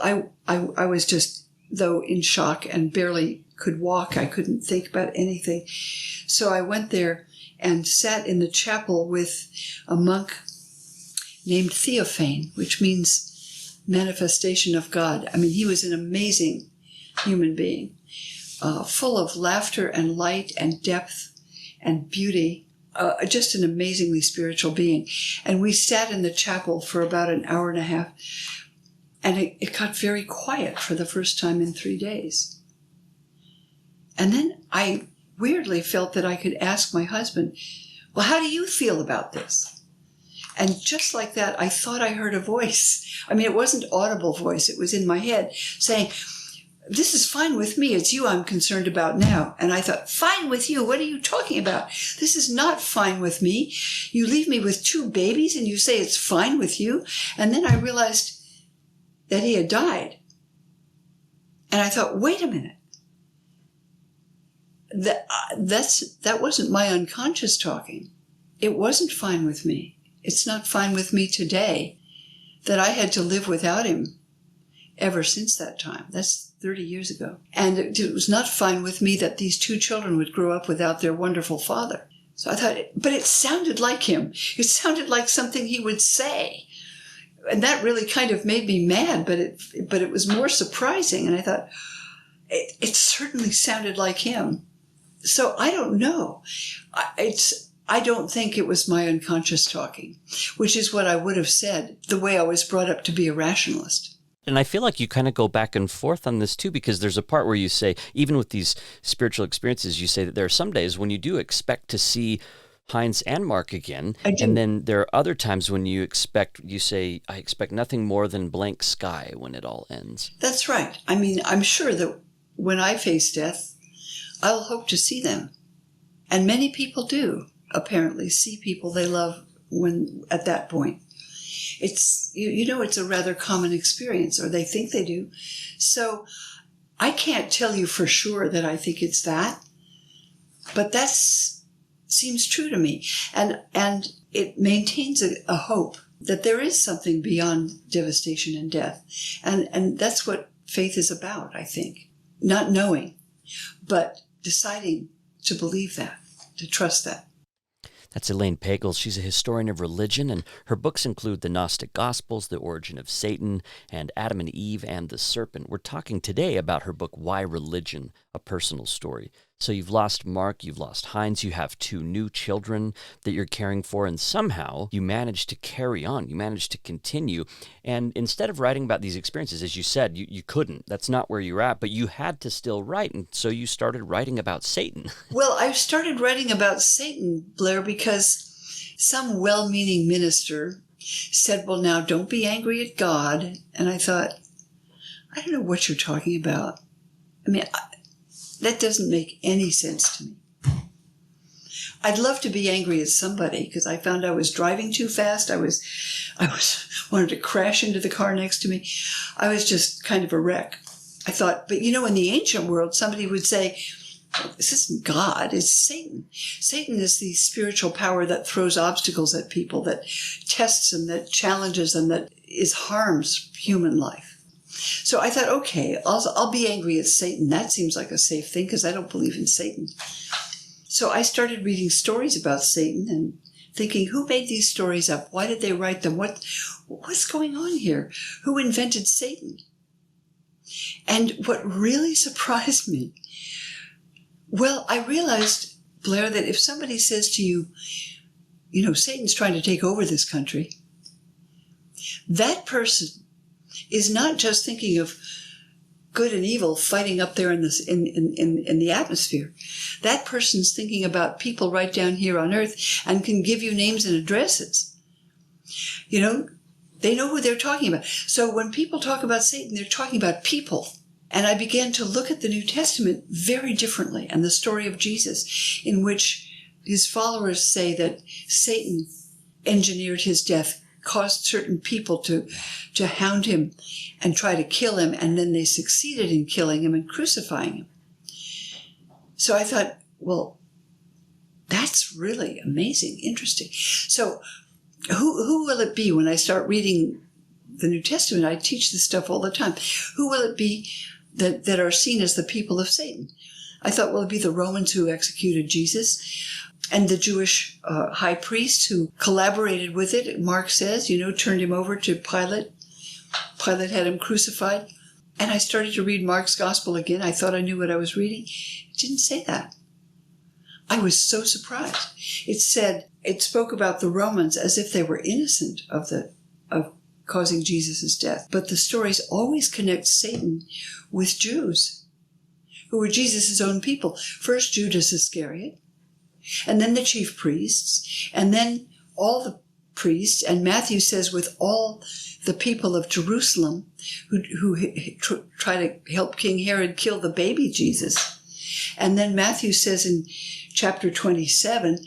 I was just, though in shock and barely could walk, I couldn't think about anything. So I went there and sat in the chapel with a monk named Theophane, which means manifestation of God. I mean, he was an amazing human being, full of laughter and light and depth and beauty, just an amazingly spiritual being. And we sat in the chapel for about an hour and a half, and it got very quiet for the first time in 3 days. And then I weirdly felt that I could ask my husband, "Well, how do you feel about this?" And just like that, I thought I heard a voice. I mean, it wasn't audible voice. It was in my head saying, "This is fine with me. It's you I'm concerned about now." And I thought, "Fine with you? What are you talking about? This is not fine with me. You leave me with 2 babies and you say it's fine with you?" And then I realized that he had died. And I thought, wait a minute. That wasn't my unconscious talking. It wasn't fine with me. It's not fine with me today that I had to live without him ever since that time. That's 30 years ago. And it was not fine with me that these 2 children would grow up without their wonderful father. So I thought, but it sounded like him. It sounded like something he would say. And that really kind of made me mad, but it was more surprising. And I thought, it certainly sounded like him. So I don't know. I don't think it was my unconscious talking, which is what I would have said, the way I was brought up to be a rationalist.
And I feel like you kind of go back and forth on this too, because there's a part where you say, even with these spiritual experiences, you say that there are some days when you do expect to see Heinz and Mark again. And then there are other times when you say, "I expect nothing more than blank sky when it all ends."
That's right. I mean, I'm sure that when I face death, I'll hope to see them. And many people do, apparently, see people they love when at that point. It's, it's a rather common experience, or they think they do. So I can't tell you for sure that I think it's that, but that seems true to me. And it maintains a hope that there is something beyond devastation and death. And that's what faith is about, I think. Not knowing, but deciding to believe that, to trust that.
That's Elaine Pagels. She's a historian of religion, and her books include the Gnostic Gospels, The Origin of Satan, and Adam and Eve and the Serpent. We're talking today about her book, Why Religion? A Personal Story. So you've lost Mark, you've lost Heinz, you have 2 new children that you're caring for, and somehow you managed to carry on, you managed to continue. And instead of writing about these experiences, as you said, you couldn't. That's not where you're at, but you had to still write, and so you started writing about Satan.
Well, I started writing about Satan, Blair, because some well-meaning minister said, well, now don't be angry at God. And I thought, I don't know what you're talking about. I mean, that doesn't make any sense to me. I'd love to be angry at somebody because I found I was driving too fast. I wanted to crash into the car next to me. I was just kind of a wreck. I thought, but in the ancient world, somebody would say, this isn't God, it's Satan. Satan is the spiritual power that throws obstacles at people, that tests them, that challenges them, that harms human life. So I thought, okay, I'll be angry at Satan. That seems like a safe thing because I don't believe in Satan. So I started reading stories about Satan and thinking, who made these stories up? Why did they write them? What's going on here? Who invented Satan? And what really surprised me, well, I realized, Blair, that if somebody says to you, Satan's trying to take over this country, that person is not just thinking of good and evil fighting up there in the atmosphere. That person's thinking about people right down here on earth and can give you names and addresses. They know who they're talking about. So when people talk about Satan, they're talking about people. And I began to look at the New Testament very differently, and the story of Jesus, in which his followers say that Satan engineered his death, caused certain people to hound him and try to kill him, and then they succeeded in killing him and crucifying him. So I thought, well, that's really amazing, interesting. So who will it be when I start reading the New Testament? I teach this stuff all the time. Who will it be that are seen as the people of Satan? I thought, well, it'd be the Romans who executed Jesus, and the Jewish high priest who collaborated with it, Mark says, turned him over to Pilate. Pilate had him crucified. And I started to read Mark's gospel again. I thought I knew what I was reading. It didn't say that. I was so surprised. It spoke about the Romans as if they were innocent of causing Jesus' death. But the stories always connect Satan with Jews, who were Jesus' own people. First Judas Iscariot, and then the chief priests, and then all the priests, and Matthew says with all the people of Jerusalem who try to help King Herod kill the baby Jesus. And then Matthew says in chapter 27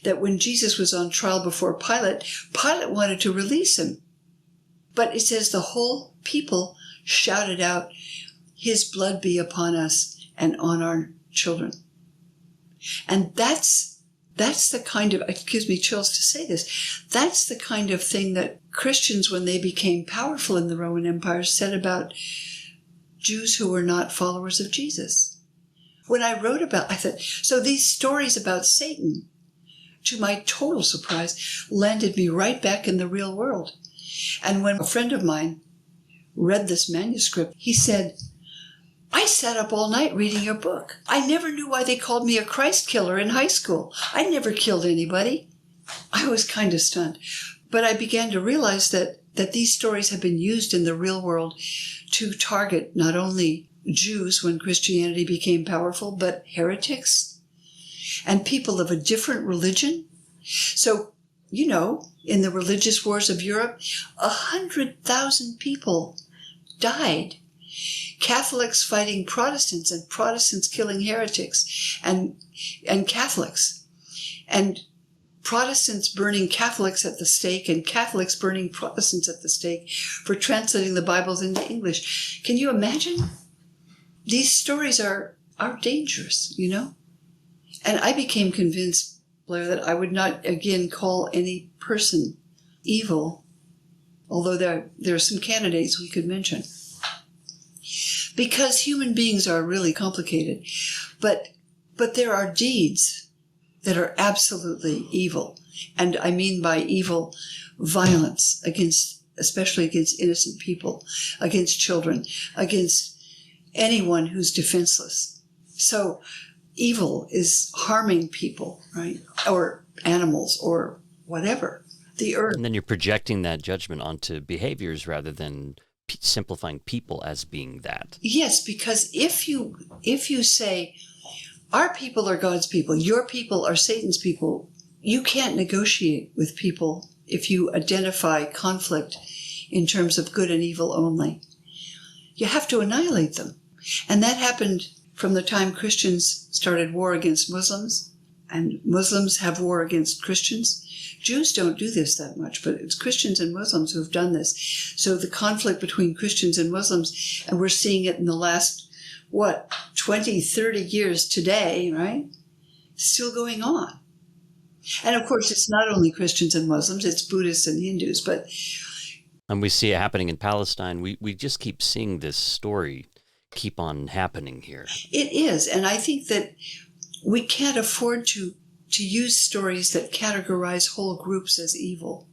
that when Jesus was on trial before Pilate, Pilate wanted to release him. But it says the whole people shouted out, his blood be upon us and on our children. And that's the kind of, it gives me chills to say this, that's the kind of thing that Christians, when they became powerful in the Roman Empire, said about Jews who were not followers of Jesus. When I wrote I thought, so these stories about Satan, to my total surprise, landed me right back in the real world. And when a friend of mine read this manuscript, he said, I sat up all night reading your book. I never knew why they called me a Christ killer in high school. I never killed anybody. I was kind of stunned. But I began to realize that these stories have been used in the real world to target not only Jews when Christianity became powerful, but heretics and people of a different religion. So, in the religious wars of Europe, 100,000 people died. Catholics fighting Protestants and Protestants killing heretics and Catholics. And Protestants burning Catholics at the stake and Catholics burning Protestants at the stake for translating the Bibles into English. Can you imagine? These stories are dangerous, And I became convinced, Blair, that I would not again call any person evil, although there are some candidates we could mention. Because human beings are really complicated. But there are deeds that are absolutely evil. And I mean by evil, violence especially against innocent people, against children, against anyone who's defenseless. So, evil is harming people, right? Or animals or whatever. The earth.
And then you're projecting that judgment onto behaviors rather than simplifying people as being that.
Yes, because if you say, our people are God's people, your people are Satan's people, you can't negotiate with people if you identify conflict in terms of good and evil only. You have to annihilate them. And that happened from the time Christians started war against Muslims, and Muslims have war against Christians. Jews don't do this that much, but it's Christians and Muslims who have done this. So the conflict between Christians and Muslims, and we're seeing it in the last, 20, 30 years today, right? Still going on. And of course, it's not only Christians and Muslims, it's Buddhists and Hindus, but...
And we see it happening in Palestine. We just keep seeing this story keep on happening here.
It is, and I think that we can't afford to use stories that categorize whole groups as evil,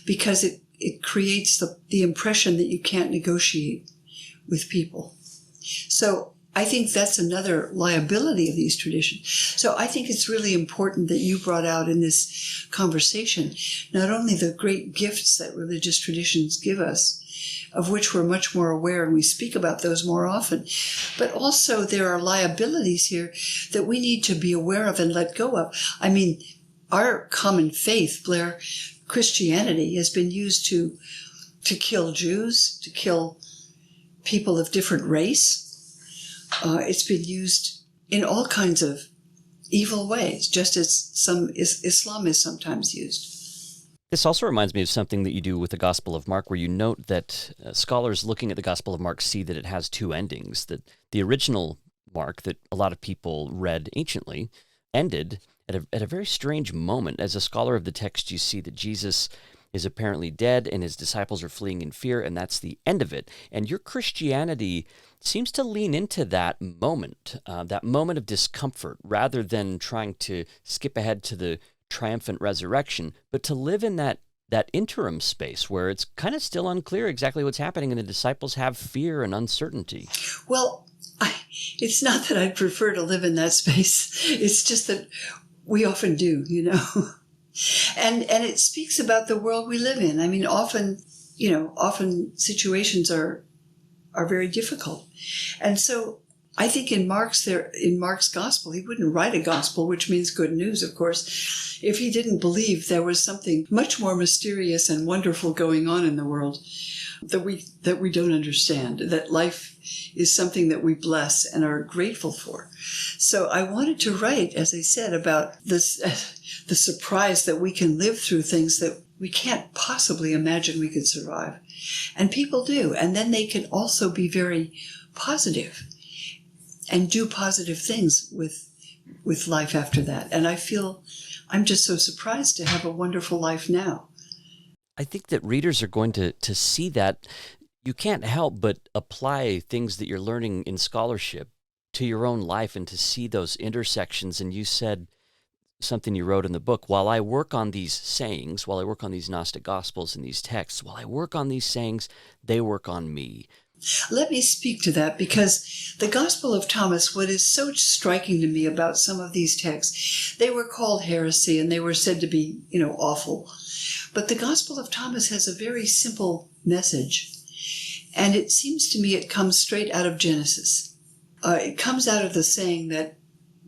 because it creates the impression that you can't negotiate with people. So I think that's another liability of these traditions. So I think it's really important that you brought out in this conversation not only the great gifts that religious traditions give us, of which we're much more aware and we speak about those more often, but also there are liabilities here that we need to be aware of and let go of. I mean, our common faith, Blair, Christianity, has been used to kill Jews, to kill people of different race. It's been used in all kinds of evil ways, just as Islam is sometimes used.
This also reminds me of something that you do with the Gospel of Mark, where you note that scholars looking at the Gospel of Mark see that it has two endings, that the original Mark that a lot of people read anciently ended at a very strange moment. As a scholar of the text, you see that Jesus is apparently dead and his disciples are fleeing in fear, and that's the end of it. And your Christianity seems to lean into that moment of discomfort, rather than trying to skip ahead to the triumphant resurrection, but to live in that interim space where it's kind of still unclear exactly what's happening and the disciples have fear and uncertainty.
Well, it's not that I prefer to live in that space. It's just that we often do, And it speaks about the world we live in. I mean, often situations are very difficult. And so I think in Mark's gospel, he wouldn't write a gospel, which means good news, of course, if he didn't believe there was something much more mysterious and wonderful going on in the world that we don't understand, that life is something that we bless and are grateful for. So I wanted to write, as I said, about this, the surprise that we can live through things that we can't possibly imagine we could survive. And people do. And then they can also be very positive and do positive things with life after that. And I feel I'm just so surprised to have a wonderful life now.
I think that readers are going to see that. You can't help but apply things that you're learning in scholarship to your own life and to see those intersections. And you said something you wrote in the book, while I work on these sayings, while I work on these Gnostic Gospels and these texts, while I work on these sayings, they work on me.
Let me speak to that, because the Gospel of Thomas, what is so striking to me about some of these texts, they were called heresy and they were said to be, awful. But the Gospel of Thomas has a very simple message. And it seems to me it comes straight out of Genesis. It comes out of the saying that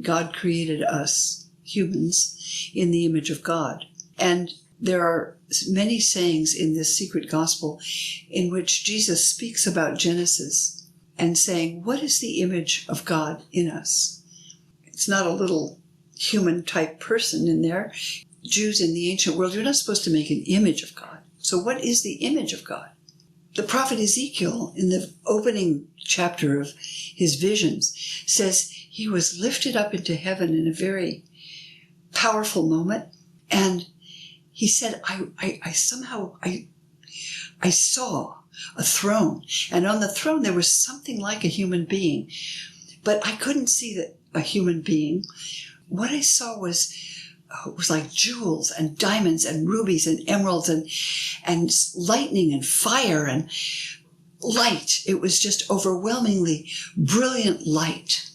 God created us, humans, in the image of God. And there are many sayings in this secret gospel in which Jesus speaks about Genesis and saying, what is the image of God in us? It's not a little human type person in there. Jews in the ancient world, you're not supposed to make an image of God. So what is the image of God? The prophet Ezekiel, in the opening chapter of his visions, says he was lifted up into heaven in a very powerful moment. And he said, I saw a throne. And on the throne, there was something like a human being. But I couldn't see a human being. What I saw was like jewels and diamonds and rubies and emeralds and lightning and fire and light. It was just overwhelmingly brilliant light.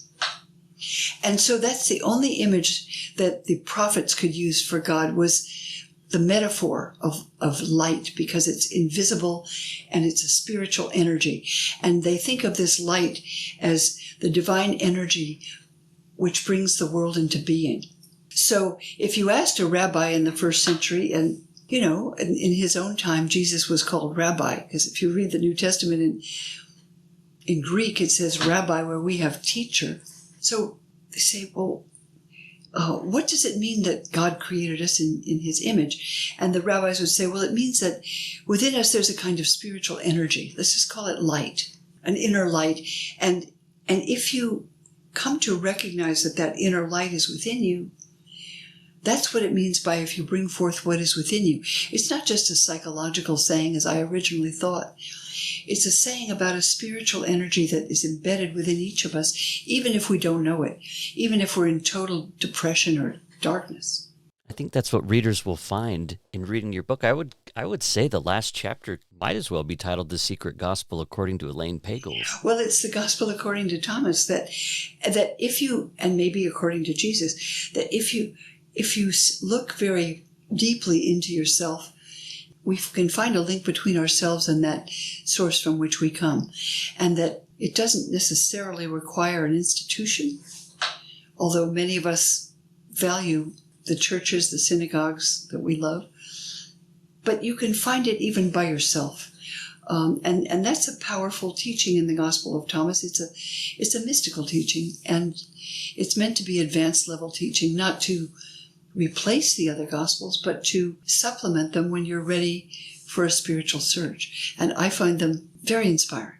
And so that's the only image that the prophets could use for God, was the metaphor of light, because it's invisible and it's a spiritual energy. And they think of this light as the divine energy which brings the world into being. So if you asked a rabbi in the first century, and in his own time, Jesus was called rabbi, because if you read the New Testament in Greek, it says rabbi, where we have teacher. So they say, well, what does it mean that God created us in his image? And the rabbis would say, well, it means that within us there's a kind of spiritual energy. Let's just call it light, an inner light. And if you come to recognize that inner light is within you, that's what it means by if you bring forth what is within you. It's not just a psychological saying, as I originally thought. It's a saying about a spiritual energy that is embedded within each of us, even if we don't know it, even if we're in total depression or darkness.
I think that's what readers will find in reading your book. I would say the last chapter might as well be titled The Secret Gospel According to Elaine Pagels.
Well, it's the gospel according to Thomas, that if you, and maybe according to Jesus, that if you look very deeply into yourself, we can find a link between ourselves and that source from which we come. And that it doesn't necessarily require an institution, although many of us value the churches, the synagogues that we love. But you can find it even by yourself. And that's a powerful teaching in the Gospel of Thomas. It's a mystical teaching, and it's meant to be advanced level teaching, not to replace the other Gospels, but to supplement them when you're ready for a spiritual search. And I find them very inspiring.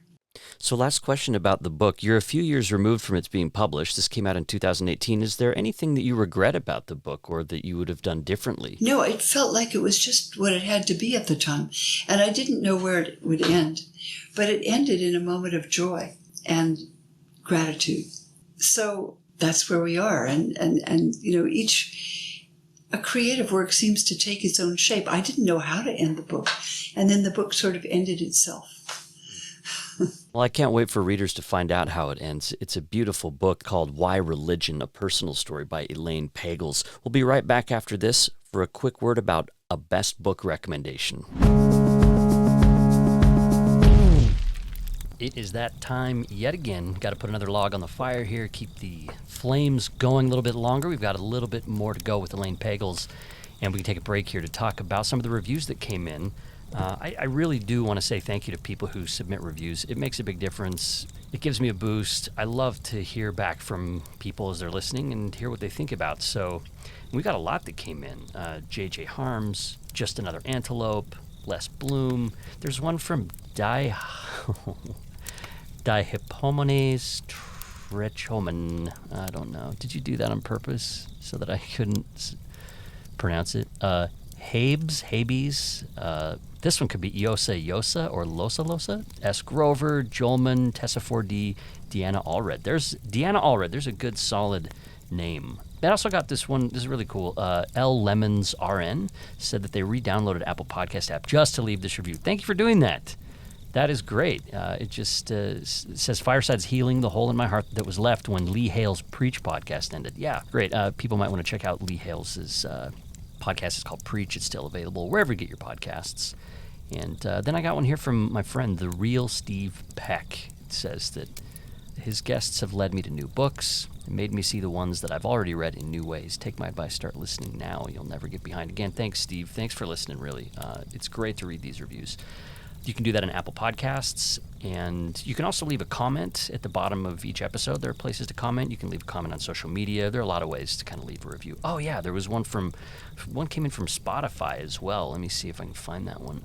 So last question about the book. You're a few years removed from its being published. This came out in 2018. Is there anything that you regret about the book or that you would have done differently?
No, it felt like it was just what it had to be at the time. And I didn't know where it would end. But it ended in a moment of joy and gratitude. So that's where we are. And a creative work seems to take its own shape. I didn't know how to end the book. And then the book sort of ended itself.
Well, I can't wait for readers to find out how it ends. It's a beautiful book called Why Religion? A Personal Story by Elaine Pagels. We'll be right back after this for a quick word about a best book recommendation. It is that time yet again. Got to put another log on the fire here, keep the flames going a little bit longer. We've got a little bit more to go with Elaine Pagels, and we can take a break here to talk about some of the reviews that came in. I really do want to say thank you to people who submit reviews. It makes a big difference. It gives me a boost. I love to hear back from people as they're listening and hear what they think about. So we got a lot that came in. J.J. Harms, Just Another Antelope, Les Bloom. There's one from Dihypomenes Trechomen. I don't know. Did you do that on purpose so that I couldn't pronounce it? Habes. This one could be Yosa or Losa. S. Grover, Jolman, Tessa 4D, Deanna Allred. There's Deanna Allred. There's a good, solid name. I also got this one. This is really cool. L. Lemons RN said that they re-downloaded Apple Podcast app just to leave this review. Thank you for doing that. That is great. It just says Fireside's healing the hole in my heart that was left when Lee Hale's Preach podcast ended. Yeah, great. People might want to check out Lee Hale's podcast. Is called Preach. It's still available wherever you get your podcasts. And then I got one here from my friend, the real Steve Peck. It says that his guests have led me to new books and made me see the ones that I've already read in new ways. Take my advice, start listening now. You'll never get behind. Again, thanks, Steve. Thanks for listening, really. It's great to read these reviews. You can do that on Apple Podcasts, and you can also leave a comment at the bottom of each episode. There are places to comment. You can leave a comment on social media. There are a lot of ways to kind of leave a review. Oh, yeah, there was one came in from Spotify as well. Let me see if I can find that one.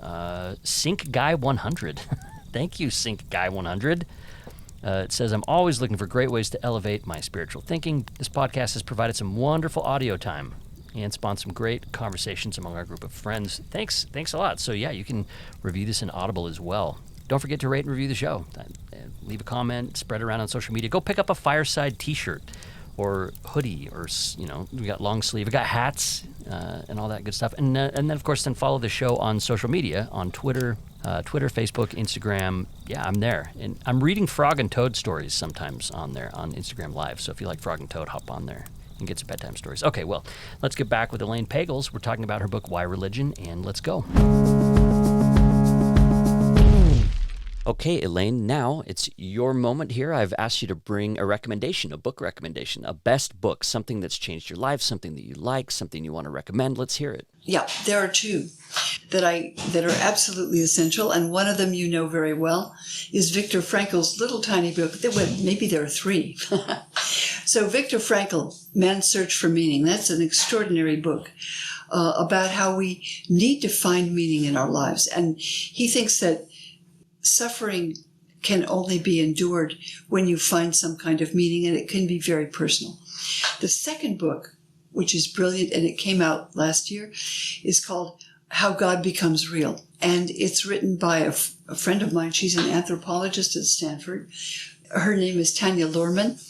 Sync Guy 100. Thank you, Sync Guy 100. It says, I'm always looking for great ways to elevate my spiritual thinking. This podcast has provided some wonderful audio time and spawned some great conversations among our group of friends. Thanks a lot. So yeah, you can review this in Audible as well. Don't forget to rate and review the show. Leave a comment, spread it around on social media. Go pick up a Fireside t-shirt or hoodie, or we got long sleeve. We got hats. and all that good stuff. And then, of course, then follow the show on social media, on Twitter, Facebook, Instagram. Yeah, I'm there. And I'm reading Frog and Toad stories sometimes on there on Instagram Live. So if you like Frog and Toad, hop on there and get some bedtime stories. Okay, well, let's get back with Elaine Pagels. We're talking about her book, Why Religion, and let's go. Okay, Elaine, now it's your moment here. I've asked you to bring a recommendation, a book recommendation, a best book, something that's changed your life, something that you like, something you want to recommend. Let's hear it.
Yeah, there are two that are absolutely essential, and one of them you know very well is Viktor Frankl's little tiny book. Maybe there are three. So Viktor Frankl, Man's Search for Meaning, that's an extraordinary book about how we need to find meaning in our lives. And he thinks that suffering can only be endured when you find some kind of meaning, and it can be very personal. The second book, which is brilliant, and it came out last year, is called How God Becomes Real. And it's written by a friend of mine. She's an anthropologist at Stanford. Her name is Tanya Luhrmann.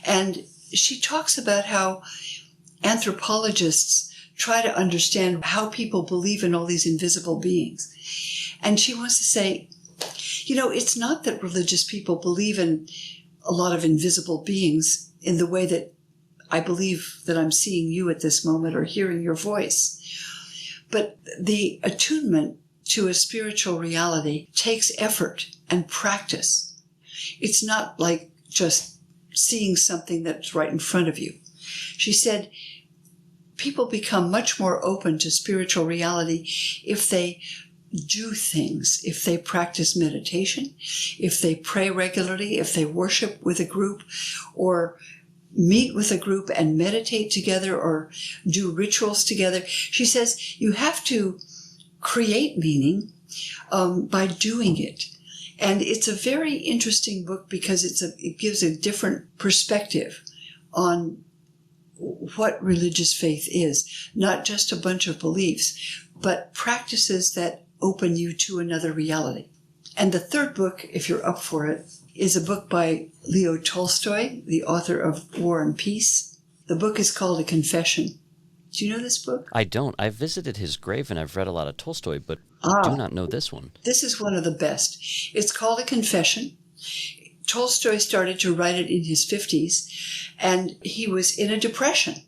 And she talks about how anthropologists try to understand how people believe in all these invisible beings. And she wants to say, it's not that religious people believe in a lot of invisible beings in the way that I believe that I'm seeing you at this moment or hearing your voice. But the attunement to a spiritual reality takes effort and practice. It's not like just seeing something that's right in front of you. She said, people become much more open to spiritual reality if they do things, if they practice meditation, if they pray regularly, if they worship with a group, or meet with a group and meditate together, or do rituals together. She says you have to create meaning by doing it. And it's a very interesting book because it gives a different perspective on what religious faith is. Not just a bunch of beliefs, but practices that open you to another reality. And the third book, if you're up for it, is a book by Leo Tolstoy, the author of War and Peace. The book is called A Confession. Do you know this book?
I don't. I've visited his grave and I've read a lot of Tolstoy, but do not know this one.
This is one of the best. It's called A Confession. Tolstoy started to write it in his 50s, and he was in a depression.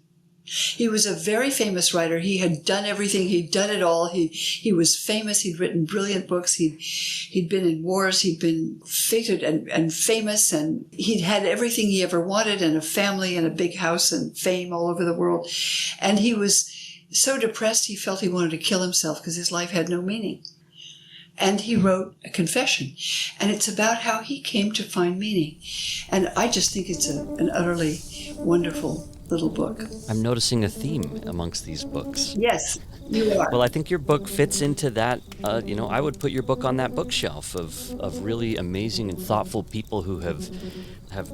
He was a very famous writer. He had done everything. He'd done it all. He was famous. He'd written brilliant books. He'd been in wars. He'd been feted and famous, and he'd had everything he ever wanted, and a family and a big house and fame all over the world. And he was so depressed he felt he wanted to kill himself because his life had no meaning. And he wrote A Confession. And it's about how he came to find meaning. And I just think it's an utterly wonderful little book.
I'm noticing a theme amongst these books.
Yes, you are.
Well, I think your book fits into that. I would put your book on that bookshelf of really amazing and thoughtful people who have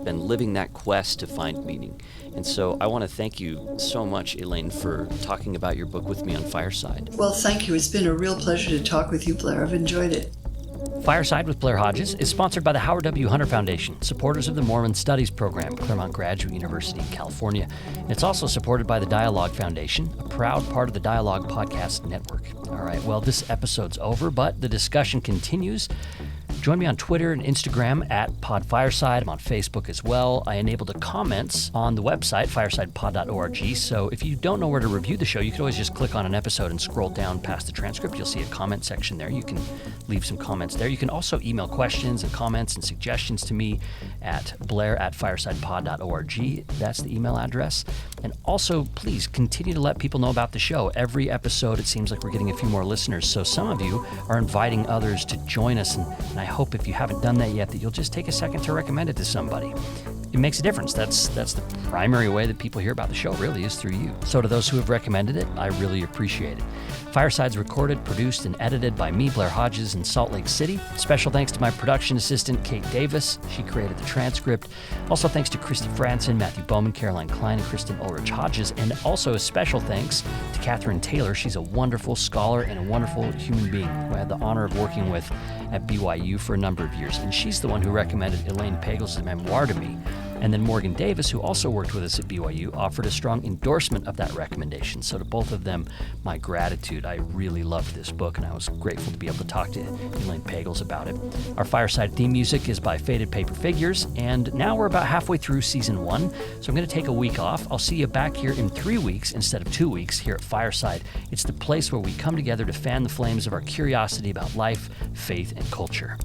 been living that quest to find meaning. And so I want to thank you so much, Elaine, for talking about your book with me on Fireside.
Well, thank you. It's been a real pleasure to talk with you, Blair. I've enjoyed it.
Fireside with Blair Hodges is sponsored by the Howard W. Hunter Foundation, supporters of the Mormon Studies Program at Claremont Graduate University in California. And it's also supported by the Dialogue Foundation, a proud part of the Dialogue Podcast Network. All right, well, this episode's over, but the discussion continues. Join me on Twitter and Instagram at PodFireside. I'm on Facebook as well. I enabled the comments on the website, firesidepod.org. So if you don't know where to review the show, you can always just click on an episode and scroll down past the transcript. You'll see a comment section there. You can leave some comments there. You can also email questions and comments and suggestions to me at blair@firesidepod.org. That's the email address. And also, please continue to let people know about the show. Every episode, it seems like we're getting a few more listeners. So some of you are inviting others to join us, and I hope if you haven't done that yet that you'll just take a second to recommend it to somebody. It makes a difference. That's the primary way that people hear about the show, really, is through you. So to those who have recommended it, I really appreciate it. Fireside's recorded, produced, and edited by me, Blair Hodges, in Salt Lake City. Special thanks to my production assistant, Kate Davis. She created the transcript. Also thanks to Christy Franson, Matthew Bowman, Caroline Klein, and Kristen Ulrich Hodges. And also a special thanks to Catherine Taylor. She's a wonderful scholar and a wonderful human being who I had the honor of working with at BYU for a number of years. And she's the one who recommended Elaine Pagels' memoir to me. And then Morgan Davis, who also worked with us at BYU, offered a strong endorsement of that recommendation. So to both of them, my gratitude. I really loved this book, and I was grateful to be able to talk to Elaine Pagels about it. Our Fireside theme music is by Faded Paper Figures, and now we're about halfway through season 1, so I'm going to take a week off. I'll see you back here in 3 weeks instead of 2 weeks here at Fireside. It's the place where we come together to fan the flames of our curiosity about life, faith, and culture.